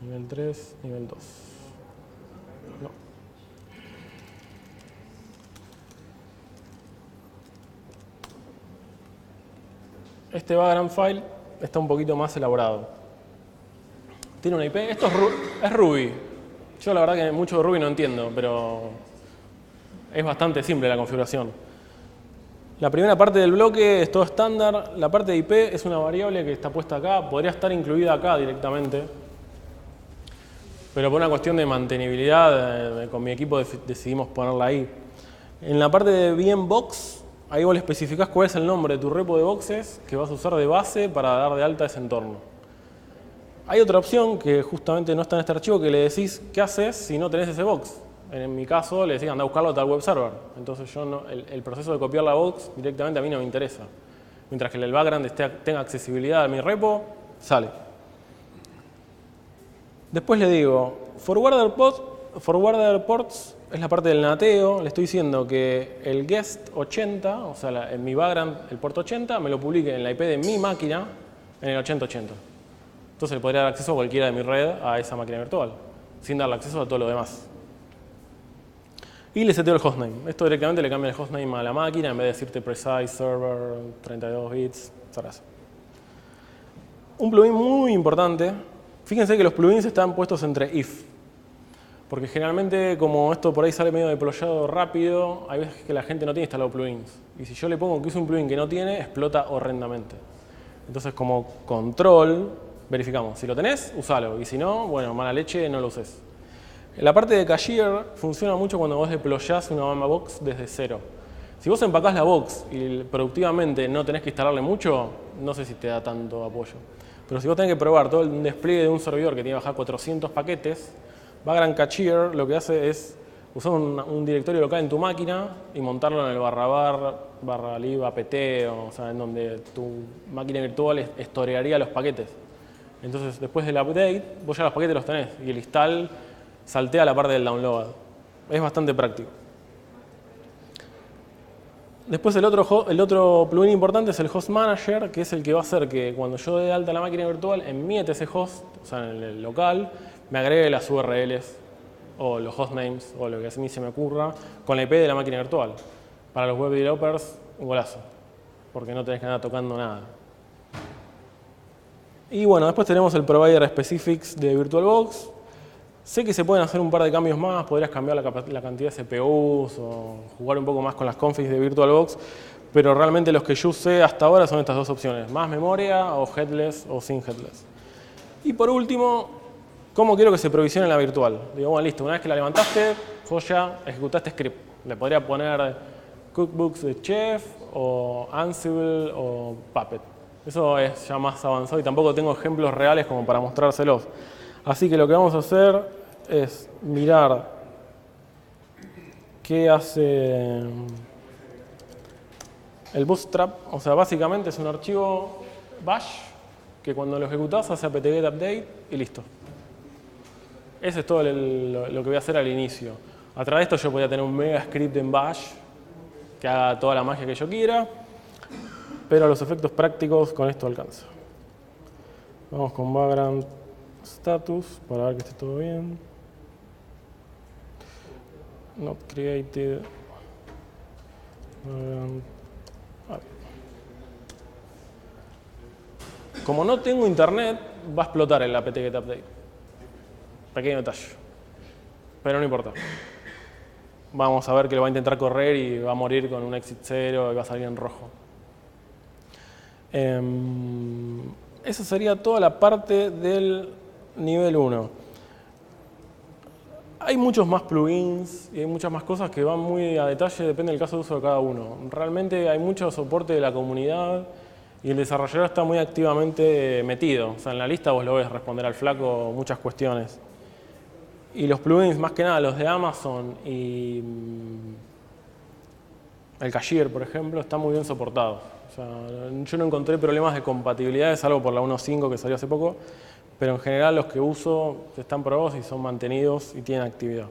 Nivel 3, nivel 2. No. Este Vagrant file está un poquito más elaborado. Tiene una IP. Esto es Ruby. Yo la verdad que mucho de Ruby no entiendo, pero es bastante simple la configuración. La primera parte del bloque es todo estándar. La parte de IP es una variable que está puesta acá. Podría estar incluida acá directamente. Pero por una cuestión de mantenibilidad, con mi equipo decidimos ponerla ahí. En la parte de VMBox, ahí vos le especificás cuál es el nombre de tu repo de boxes que vas a usar de base para dar de alta ese entorno. Hay otra opción que justamente no está en este archivo que le decís qué haces si no tenés ese box. En mi caso le decís anda a buscarlo a tal web server. Entonces yo no, el proceso de copiar la box directamente a mí no me interesa. Mientras que el background tenga accesibilidad a mi repo, sale. Después le digo, forwarder ports es la parte del nateo. Le estoy diciendo que el guest 80, o sea, en mi background, el port 80, me lo publique en la IP de mi máquina en el 8080. Entonces le podría dar acceso a cualquiera de mi red a esa máquina virtual, sin darle acceso a todo lo demás. Y le seteo el hostname. Esto directamente le cambia el hostname a la máquina en vez de decirte precise server, 32 bits, etc. Un plugin muy importante. Fíjense que los plugins están puestos entre if. Porque generalmente, como esto por ahí sale medio deployado rápido, hay veces que la gente no tiene instalado plugins. Y si yo le pongo que es un plugin que no tiene, explota horrendamente. Entonces, como control, verificamos. Si lo tenés, usalo. Y si no, bueno, mala leche, no lo uses. La parte de cashier funciona mucho cuando vos deployás una Mamba Box desde cero. Si vos empacás la box y productivamente no tenés que instalarle mucho, no sé si te da tanto apoyo. Pero si vos tenés que probar todo el despliegue de un servidor que tiene que bajar 400 paquetes, Vagrant Cashier lo que hace es usar un directorio local en tu máquina y montarlo en el /lib apt, o sea, en donde tu máquina virtual estorearía los paquetes. Entonces, después del update, vos ya los paquetes los tenés y el install saltea la parte del download. Es bastante práctico. Después el otro plugin importante es el Host Manager, que es el que va a hacer que cuando yo dé de alta la máquina virtual, en mi ETC host, o sea, en el local, me agregue las URLs o los hostnames o lo que a mí se me ocurra con la IP de la máquina virtual. Para los web developers, un golazo, porque no tenés que andar tocando nada. Y bueno, después tenemos el Provider Specifics de VirtualBox. Sé que se pueden hacer un par de cambios más, podrías cambiar la cantidad de CPUs o jugar un poco más con las configs de VirtualBox, pero realmente los que yo usé hasta ahora son estas dos opciones, más memoria o headless o sin headless. Y por último, ¿cómo quiero que se provisione la virtual? Digo, bueno, listo, una vez que la levantaste, joya, ejecutaste script. Le podría poner cookbooks de Chef o Ansible o Puppet. Eso es ya más avanzado y tampoco tengo ejemplos reales como para mostrárselos. Así que lo que vamos a hacer es mirar qué hace el Bootstrap. O sea, básicamente es un archivo bash que cuando lo ejecutás hace apt-get update y listo. ese es todo lo que voy a hacer al inicio. A través de esto yo podría tener un mega script en Bash que haga toda la magia que yo quiera, pero a los efectos prácticos con esto alcanza. Vamos con background status para ver que esté todo bien. Not created. Como no tengo internet, va a explotar el apt-get update. Pequeño detalle. Pero no importa. Vamos a ver que lo va a intentar correr y va a morir con un exit 0 y va a salir en rojo. Esa sería toda la parte del nivel 1. Hay muchos más plugins y hay muchas más cosas que van muy a detalle, depende del caso de uso de cada uno. Realmente hay mucho soporte de la comunidad y el desarrollador está muy activamente metido. O sea, en la lista vos lo ves responder al flaco muchas cuestiones. Y los plugins, más que nada, los de Amazon y el Cashier, por ejemplo, están muy bien soportados. O sea, yo no encontré problemas de compatibilidad, salvo por la 1.5 que salió hace poco, pero en general los que uso están probados y son mantenidos y tienen actividad.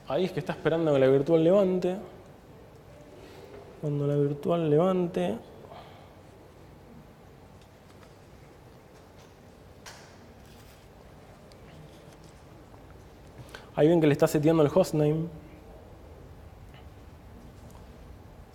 Ahí es que está esperando que la virtual levante. Cuando la virtual levante... Ahí ven que le está seteando el hostname.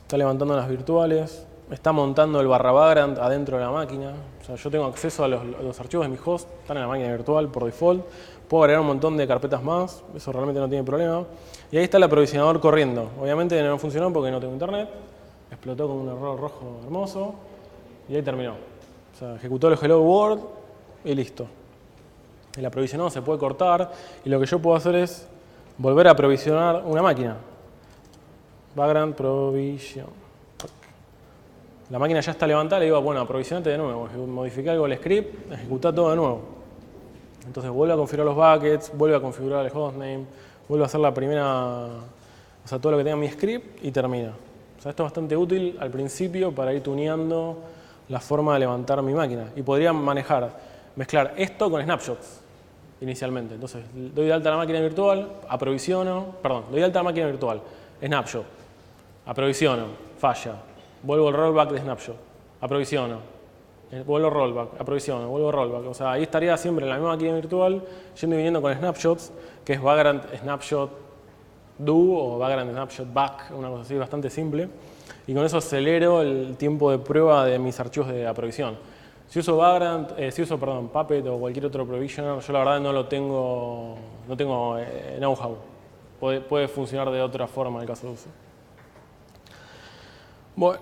Está levantando las virtuales. Está montando el /background adentro de la máquina. O sea, yo tengo acceso a los archivos de mi host. Están en la máquina virtual por default. Puedo agregar un montón de carpetas más. Eso realmente no tiene problema. Y ahí está el aprovisionador corriendo. Obviamente no funcionó porque no tengo internet. Explotó con un error rojo hermoso. Y ahí terminó. O sea, ejecutó el hello world y listo. El aprovisionado se puede cortar y lo que yo puedo hacer es volver a aprovisionar una máquina. Background provision. La máquina ya está levantada, le digo, bueno, aprovisionate de nuevo. Modifiqué algo el script, ejecuta todo de nuevo. Entonces vuelve a configurar los buckets, vuelve a configurar el hostname, vuelve a hacer la primera, o sea, todo lo que tenga mi script y termina. O sea, esto es bastante útil al principio para ir tuneando la forma de levantar mi máquina. Y podría mezclar esto con snapshots inicialmente. Entonces, doy de alta la máquina virtual, doy de alta la máquina virtual, snapshot, aprovisiono, falla, vuelvo al rollback de snapshot, aprovisiono, vuelvo rollback, aprovisiono, vuelvo rollback. O sea, ahí estaría siempre en la misma máquina virtual, yendo y viniendo con snapshots, que es background snapshot do o background snapshot back, una cosa así bastante simple. Y con eso acelero el tiempo de prueba de mis archivos de aprovisión. Si uso Puppet o cualquier otro provisioner, yo la verdad no tengo know-how. Puede funcionar de otra forma en el caso de uso. Bueno,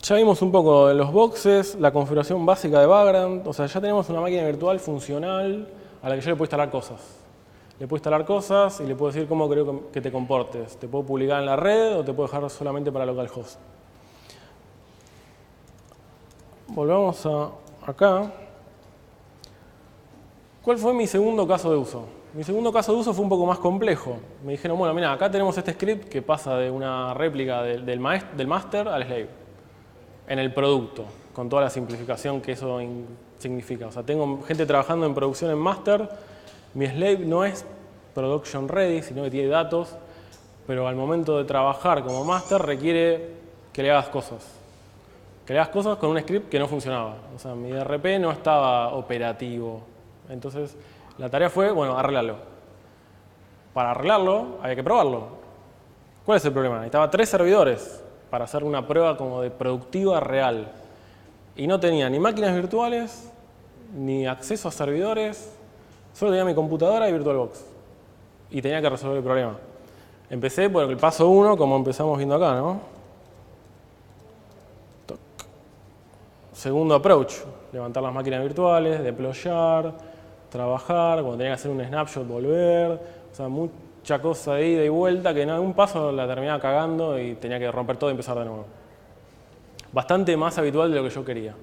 ya vimos un poco de los boxes, la configuración básica de background. O sea, ya tenemos una máquina virtual funcional a la que yo le puedo instalar cosas. Le puedo instalar cosas y le puedo decir cómo creo que te comportes. Te puedo publicar en la red o te puedo dejar solamente para localhost. Volvamos acá. ¿Cuál fue mi segundo caso de uso? Mi segundo caso de uso fue un poco más complejo. Me dijeron, bueno, mira, acá tenemos este script que pasa de una réplica del master al slave en el producto, con toda la simplificación que eso significa. O sea, tengo gente trabajando en producción en master, mi slave no es production ready, sino que tiene datos, pero al momento de trabajar como master requiere que le hagas cosas. Que le hagas cosas con un script que no funcionaba. O sea, mi DRP no estaba operativo. Entonces, la tarea fue, bueno, arreglarlo. Para arreglarlo, había que probarlo. ¿Cuál es el problema? Necesitaba 3 servidores para hacer una prueba como de productiva real. Y no tenía ni máquinas virtuales, ni acceso a servidores. Solo tenía mi computadora y VirtualBox. Y tenía que resolver el problema. Empecé por el paso 1, como empezamos viendo acá, ¿no? Segundo approach, levantar las máquinas virtuales, deployar, trabajar, cuando tenía que hacer un snapshot, volver. O sea, mucha cosa de ida y vuelta que en algún paso la terminaba cagando y tenía que romper todo y empezar de nuevo. Bastante más habitual de lo que yo quería.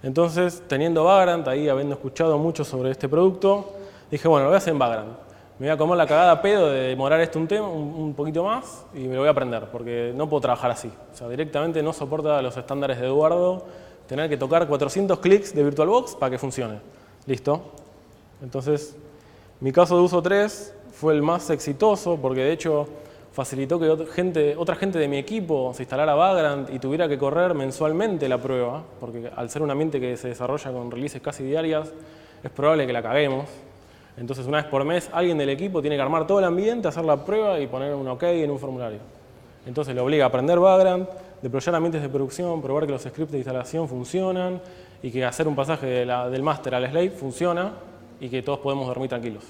Entonces, teniendo background, ahí habiendo escuchado mucho sobre este producto, dije, bueno, lo voy a hacer en background. Me voy a comer la cagada a pedo de demorar esto un poquito más y me lo voy a aprender, porque no puedo trabajar así. O sea, directamente no soporta los estándares de Eduardo, tener que tocar 400 clics de VirtualBox para que funcione. ¿Listo? Entonces, mi caso de uso 3 fue el más exitoso porque de hecho facilitó que otra gente de mi equipo se instalara Vagrant y tuviera que correr mensualmente la prueba, porque al ser un ambiente que se desarrolla con releases casi diarias, es probable que la caguemos. Entonces, una vez por mes, alguien del equipo tiene que armar todo el ambiente, hacer la prueba y poner un OK en un formulario. Entonces, le obliga a aprender Vagrant, deployar ambientes de producción, probar que los scripts de instalación funcionan y que hacer un pasaje del master al slave funciona y que todos podemos dormir tranquilos.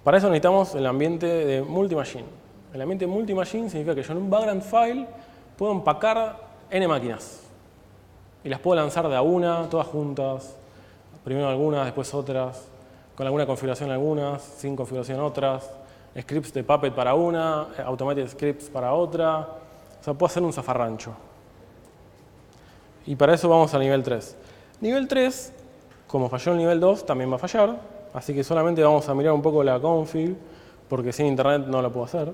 Para eso necesitamos el ambiente de multi-machine. El ambiente multi-machine significa que yo en un Vagrant file puedo empacar N máquinas y las puedo lanzar de a una, todas juntas. Primero algunas, después otras, con alguna configuración algunas, sin configuración otras, scripts de Puppet para una, automated scripts para otra. O sea, puedo hacer un zafarrancho. Y para eso vamos al nivel 3. Nivel 3, como falló el nivel 2, también va a fallar. Así que solamente vamos a mirar un poco la config, porque sin internet no lo puedo hacer.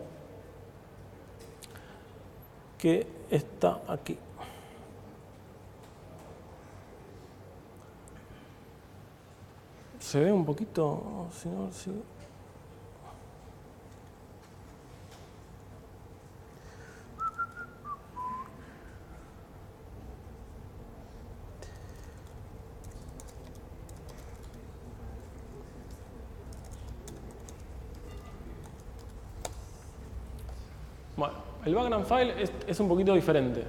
Que está aquí. Se ve un poquito, señor, sí. Bueno, el Vagrant file es un poquito diferente.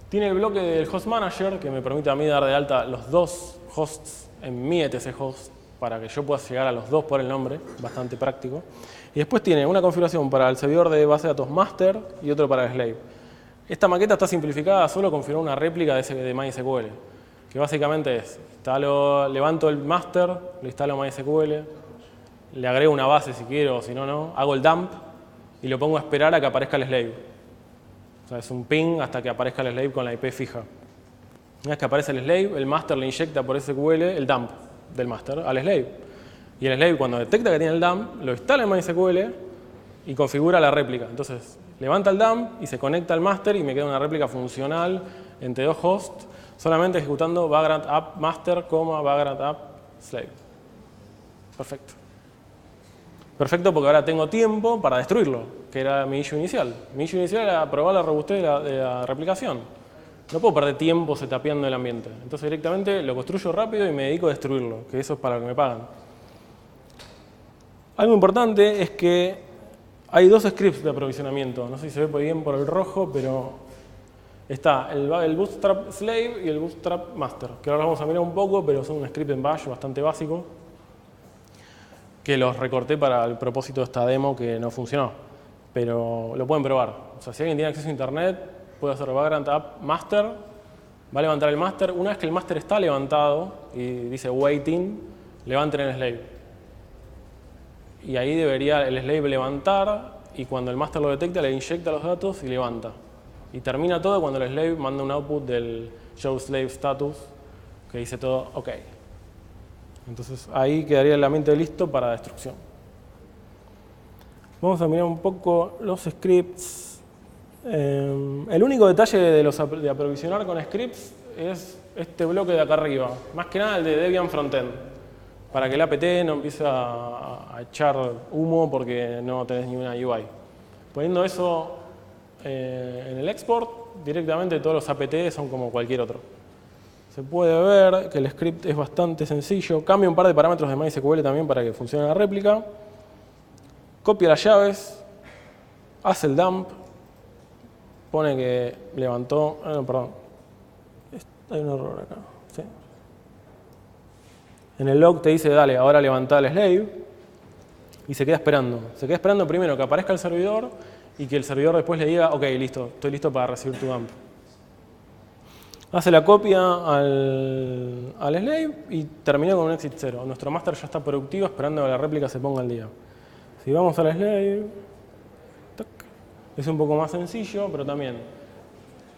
Tiene el bloque del host manager que me permite a mí dar de alta los dos hosts en mi etc host para que yo pueda llegar a los dos por el nombre, bastante práctico. Y después tiene una configuración para el servidor de base de datos master y otro para el slave. Esta maqueta está simplificada, solo configuró una réplica de MySQL, que básicamente es, levanto el master, le instalo MySQL, le agrego una base si quiero, o si no, no, hago el dump y lo pongo a esperar a que aparezca el slave. O sea, es un ping hasta que aparezca el slave con la IP fija. Una vez que aparece el slave, el master le inyecta por SQL el dump del master al slave. Y el slave, cuando detecta que tiene el dump, lo instala en MySQL y configura la réplica. Entonces, levanta el dump y se conecta al master y me queda una réplica funcional entre dos hosts, solamente ejecutando Vagrant app master, Vagrant app slave. Perfecto. Perfecto porque ahora tengo tiempo para destruirlo, que era mi issue inicial. Mi issue inicial era probar la robustez de la replicación. No puedo perder tiempo setapeando el ambiente. Entonces directamente lo construyo rápido y me dedico a destruirlo, que eso es para lo que me pagan. Algo importante es que hay dos scripts de aprovisionamiento. No sé si se ve bien por el rojo, pero está el Bootstrap Slave y el Bootstrap Master, que ahora vamos a mirar un poco, pero son un script en Bash bastante básico, que los recorté para el propósito de esta demo que no funcionó. Pero lo pueden probar. O sea, si alguien tiene acceso a internet, puede hacer Vagrant app master, va a levantar el master. Una vez que el master está levantado y dice waiting, levanten el slave. Y ahí debería el slave levantar y cuando el master lo detecta le inyecta los datos y levanta. Y termina todo cuando el slave manda un output del show slave status que dice todo OK. Entonces ahí quedaría el ambiente listo para destrucción. Vamos a mirar un poco los scripts. El único detalle de aprovisionar con scripts es este bloque de acá arriba. Más que nada el de Debian Frontend. Para que el apt no empiece a echar humo porque no tenés ni una UI. Poniendo eso en el export, directamente todos los apt son como cualquier otro. Se puede ver que el script es bastante sencillo. Cambia un par de parámetros de MySQL también para que funcione la réplica. Copia las llaves, hace el dump, pone que levantó... perdón, hay un error acá. ¿Sí? En el log te dice, dale, ahora levantá el slave y se queda esperando. Se queda esperando primero que aparezca el servidor y que el servidor después le diga, ok, listo, estoy listo para recibir tu dump. Hace la copia al slave y terminó con un exit 0. Nuestro master ya está productivo esperando que la réplica se ponga al día. Si vamos al slave, es un poco más sencillo, pero también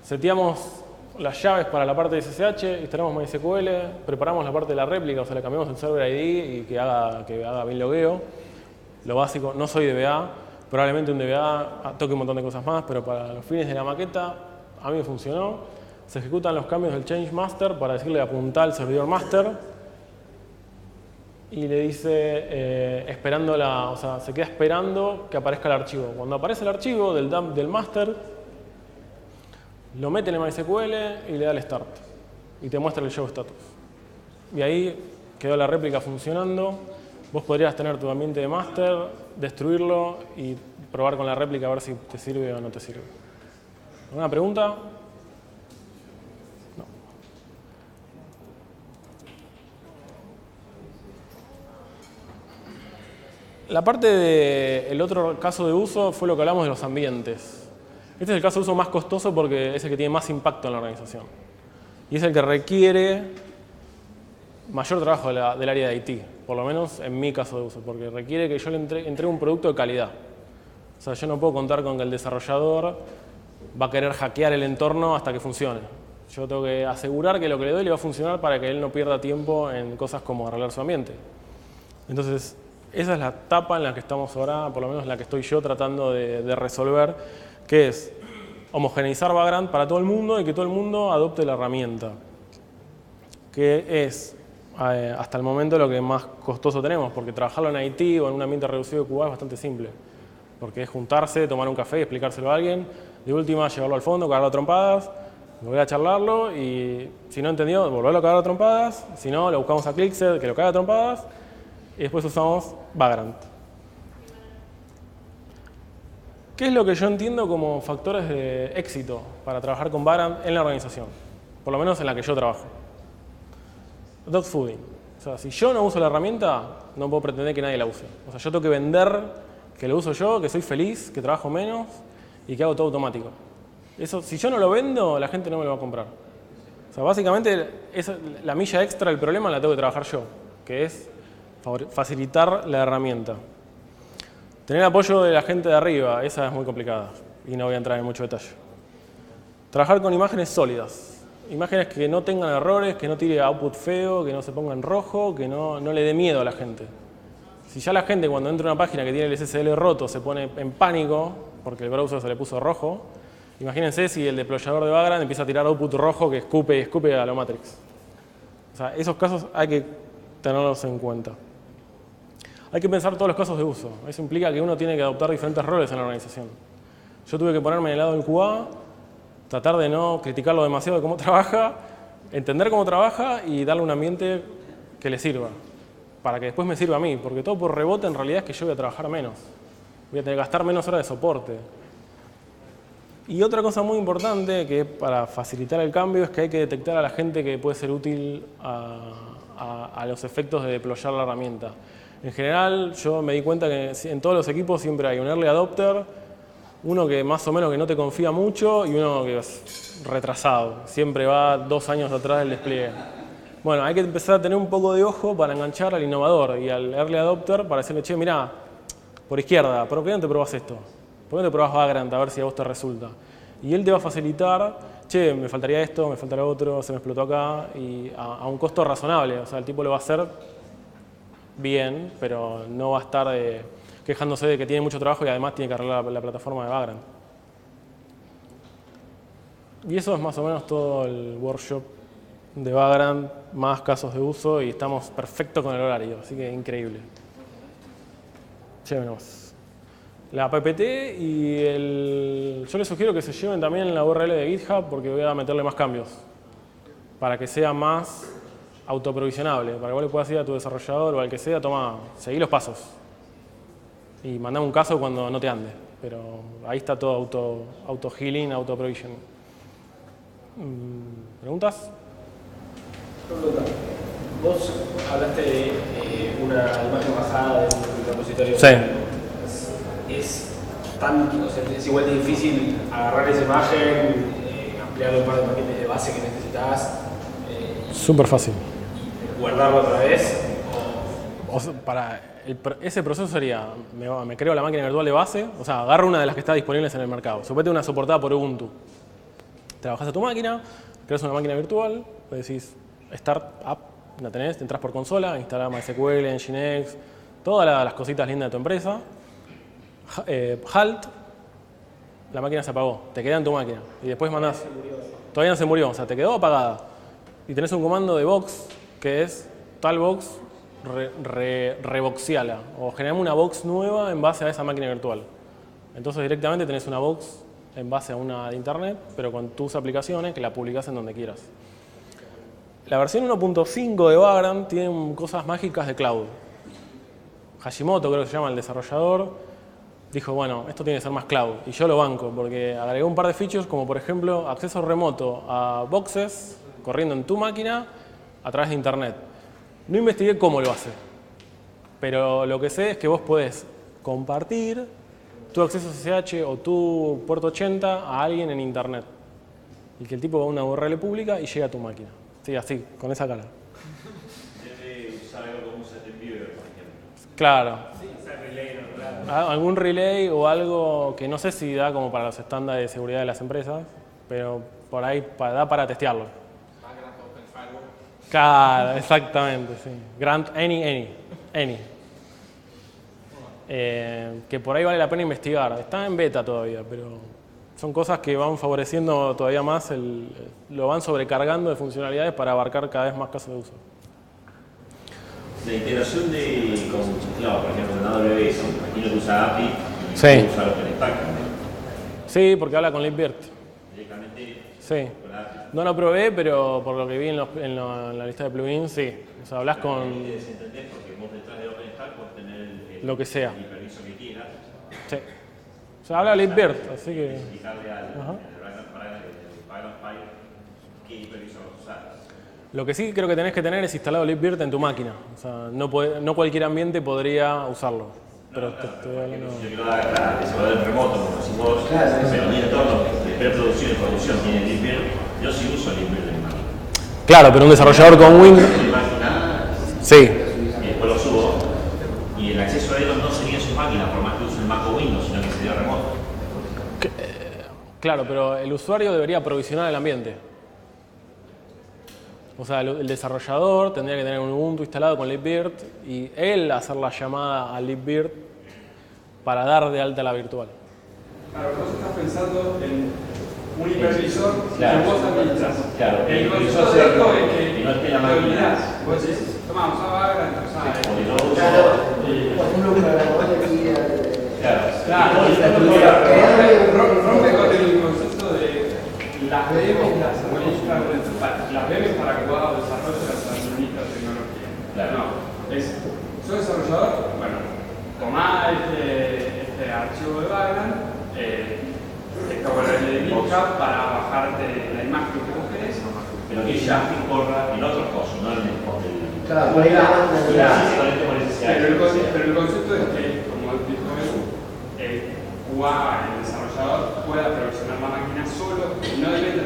seteamos las llaves para la parte de SSH, instalamos MySQL, preparamos la parte de la réplica, o sea, le cambiamos el server ID y que haga bien logueo. Lo básico, no soy DBA, probablemente un DBA toque un montón de cosas más, pero para los fines de la maqueta a mí me funcionó. Se ejecutan los cambios del change master para decirle apuntar al servidor master y le dice esperando o sea, se queda esperando que aparezca el archivo. Cuando aparece el archivo del master, lo mete en el MySQL y le da el start y te muestra el show status. Y ahí quedó la réplica funcionando. Vos podrías tener tu ambiente de master, destruirlo y probar con la réplica a ver si te sirve o no te sirve. ¿Alguna pregunta? No. La parte del otro caso de uso fue lo que hablamos de los ambientes. Este es el caso de uso más costoso porque es el que tiene más impacto en la organización. Y es el que requiere mayor trabajo del área de IT, por lo menos en mi caso de uso, porque requiere que yo le entregue un producto de calidad. O sea, yo no puedo contar con que el desarrollador va a querer hackear el entorno hasta que funcione. Yo tengo que asegurar que lo que le doy le va a funcionar para que él no pierda tiempo en cosas como arreglar su ambiente. Entonces, esa es la etapa en la que estamos ahora, por lo menos la que estoy yo tratando de resolver, que es homogeneizar Vagrant para todo el mundo y que todo el mundo adopte la herramienta, que es hasta el momento lo que más costoso tenemos, porque trabajarlo en IT o en un ambiente reducido de QA es bastante simple, porque es juntarse, tomar un café y explicárselo a alguien, de última llevarlo al fondo, cagarlo a trompadas, volver a charlarlo y si no entendió, volverlo a cagar a trompadas, si no, lo buscamos a ClickSet que lo caga a trompadas y después usamos Vagrant. ¿Qué es lo que yo entiendo como factores de éxito para trabajar con Vagrant en la organización? Por lo menos en la que yo trabajo. Dogfooding. O sea, si yo no uso la herramienta, no puedo pretender que nadie la use. O sea, yo tengo que vender que lo uso yo, que soy feliz, que trabajo menos y que hago todo automático. Eso, si yo no lo vendo, la gente no me lo va a comprar. O sea, básicamente, la milla extra del problema la tengo que trabajar yo, que es facilitar la herramienta. Tener apoyo de la gente de arriba, esa es muy complicada y no voy a entrar en mucho detalle. Trabajar con imágenes sólidas. Imágenes que no tengan errores, que no tire output feo, que no se ponga en rojo, que no le dé miedo a la gente. Si ya la gente cuando entra a una página que tiene el SSL roto se pone en pánico porque el browser se le puso rojo, imagínense si el deployador de Vagrant empieza a tirar output rojo que escupe y escupe a lo Matrix. O sea, esos casos hay que tenerlos en cuenta. Hay que pensar todos los casos de uso. Eso implica que uno tiene que adoptar diferentes roles en la organización. Yo tuve que ponerme en el lado del QA, tratar de no criticarlo demasiado de cómo trabaja, entender cómo trabaja y darle un ambiente que le sirva, para que después me sirva a mí, porque todo por rebote en realidad es que yo voy a trabajar menos. Voy a tener que gastar menos horas de soporte. Y otra cosa muy importante que para facilitar el cambio es que hay que detectar a la gente que puede ser útil a los efectos de deployar la herramienta. En general, yo me di cuenta que en todos los equipos siempre hay un early adopter, uno que más o menos que no te confía mucho y uno que es retrasado. Siempre va 2 años atrás del despliegue. Bueno, hay que empezar a tener un poco de ojo para enganchar al innovador y al early adopter para decirle, che, mirá, por izquierda, ¿por qué no te probás esto? ¿Por qué no te probás Vagrant a ver si a vos te resulta? Y él te va a facilitar, che, me faltaría esto, me faltaría otro, se me explotó acá, y a un costo razonable. O sea, el tipo lo va a hacer bien, pero no va a estar quejándose de que tiene mucho trabajo y además tiene que arreglar la plataforma de Vagrant. Y eso es más o menos todo el workshop de Vagrant, más casos de uso y estamos perfectos con el horario, así que increíble. Llévenos. La PPT y yo les sugiero que se lleven también la URL de GitHub porque voy a meterle más cambios para que sea más autoprovisionable, para que vos le puedas ir a tu desarrollador o al que sea, toma, seguí los pasos y mandá un caso cuando no te ande, pero ahí está todo auto-healing, auto-provisioning. ¿Preguntas? Pregunta. Vos hablaste de una imagen bajada de un repositorio. Sí. O sea, es igual de difícil agarrar esa imagen, ampliar un par de paquetes de base que necesitas. Súper fácil. Guardarlo otra vez. O sea, ese proceso sería, me creo la máquina virtual de base, o sea, agarro una de las que está disponibles en el mercado. Suponete una soportada por Ubuntu. Trabajas a tu máquina, creas una máquina virtual, le decís Start Up, la tenés, entras por consola, instalás MySQL, Nginx, todas las cositas lindas de tu empresa. Halt, la máquina se apagó, te queda en tu máquina y después mandás. Todavía no se murió, o sea, te quedó apagada. Y tenés un comando de box que es tal box reboxiala o generame una box nueva en base a esa máquina virtual. Entonces directamente tenés una box en base a una de internet, pero con tus aplicaciones que la publicás en donde quieras. La versión 1.5 de Vagrant tiene cosas mágicas de cloud. Hashimoto, creo que se llama el desarrollador, dijo, bueno, esto tiene que ser más cloud. Y yo lo banco, porque agregó un par de features, como por ejemplo, acceso remoto a boxes corriendo en tu máquina a través de internet. No investigué cómo lo hace, pero lo que sé es que vos podés compartir tu acceso SSH o tu puerto 80 a alguien en internet. Y que el tipo va a una URL pública y llega a tu máquina. Sí, así, con esa cara. Debe usar algo como un SetViewer, por ejemplo. Claro. Sí, usar relay, no, claro. Algún relay o algo que no sé si da como para los estándares de seguridad de las empresas, pero por ahí da para testearlo. Vagrant Open Firewall. Claro, exactamente, sí. Grant any. Que por ahí vale la pena investigar. Está en beta todavía, pero son cosas que van favoreciendo todavía más, lo van sobrecargando de funcionalidades para abarcar cada vez más casos de uso. La integración con Cloud, por ejemplo, en AWS, imagino que usa API y Sí. usa OpenStack también. Sí, porque habla con LibVirt. Directamente Sí. con la API. No lo probé, pero por lo que vi en la lista de plugins, sí. O sea, hablas con ¿Entendés? Porque vos detrás de OpenStack podés tener lo que sea. el permiso que quieras. Sí. O sea, habla LibVirt, así que... Explicarle al Ajá. Vagrant File qué permiso vas a usar. Lo que sí creo que tenés que tener es instalado LibVirt en tu máquina. O sea, no cualquier ambiente podría usarlo. Pero te estoy hablando... Yo quiero dar la desarrollador en remoto, como si vos, pero mi entorno de preproducción y producción tiene LibVirt, yo sí uso LibVirt en mi máquina. Claro, pero un desarrollador con Windows... Mi máquina, Sí. y después lo subo, y el acceso a ellos no sería en su máquina, por más que use el Mac o Windows, sino que sería remoto. Claro, pero el usuario debería provisionar el ambiente. O sea, el desarrollador tendría que tener un Ubuntu instalado con libvirt y él hacer la llamada a libvirt para dar de alta la virtual. Claro, vos estás pensando en un hipervisor Claro. que vos administras. Claro, El el concepto hipervisor de se esto da- es que y no esté en la te máquina. olvidás. Vos decís, toma, usá Vagrant, usá Porque yo uso. Claro, por ejemplo, un programador de aquí Claro. rompe con el concepto de las VMs las administra el principal. Las VMs para que vos hagas desarrollo las administra tecnología. Claro. No, soy desarrollador, bueno, tomá este archivo de Vagrant, esta URL de GitHub para bajarte la imagen que vos querés. Pero que ya corra en otros cosas, no en el Claro, por ahí la banda. Pero el concepto es que, como dijo Edu, el desarrollador pueda provisionar la máquina solo y no depende.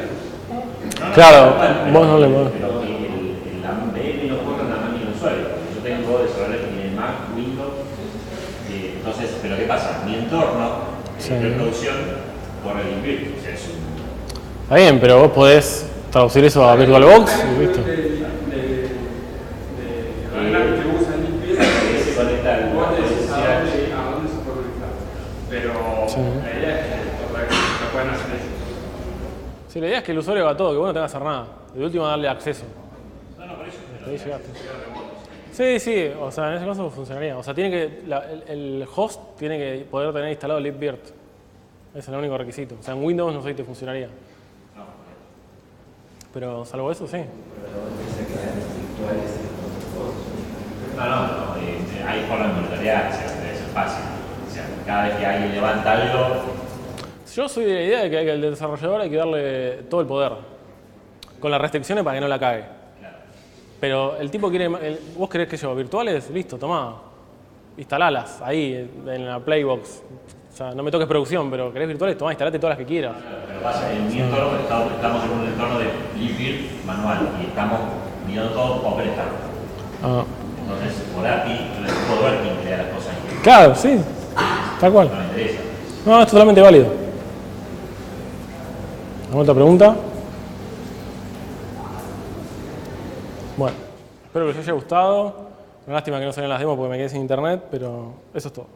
Claro, vos no le podés. Pero que el VM no corra en la máquina del usuario. Yo tengo desarrolladores que tienen Mac, Windows. Entonces, pero ¿qué pasa? Mi entorno de producción corre el libvirt. O sea, es un. Está bien, pero vos podés traducir eso a VirtualBox y listo. Que usa el libvirt, Que se conecta al vos decís SSH. a dónde se puede conectar. Pero la idea es que lo pueden hacer ellos. Sí, la idea es que el usuario haga todo, que vos no tengas que hacer nada. De último darle acceso. No, por eso. Hasta ahí llegaste. Sí, o sea, en ese caso funcionaría. O sea, tiene que, el host tiene que poder tener instalado libvirt. Ese es el único requisito. O sea, en Windows no sé si te funcionaría. Pero salvo eso, sí. No, hay formas de monitorear, o sea, debe ser fácil. O sea, cada vez que alguien levanta algo, Yo soy de la idea de que al desarrollador hay que darle todo el poder. Con las restricciones para que no la cague. Pero el tipo quiere, vos querés que yo, virtuales, listo, tomá. Instalalas ahí en la Playbox. O sea, no me toques producción, pero querés virtuales, tomá, instalate todas las que quieras. pero pasa, en mi entorno estamos en un entorno de libvirt manual y estamos mirando todo OpenStack. Ah. Entonces, por API, yo necesito ver quién crea las cosas. Claro, sí. Tal cual. No me interesa. No, es totalmente válido. ¿Alguna otra pregunta? Bueno, espero que les haya gustado. Una lástima que no salgan las demos porque me quedé sin internet, pero eso es todo.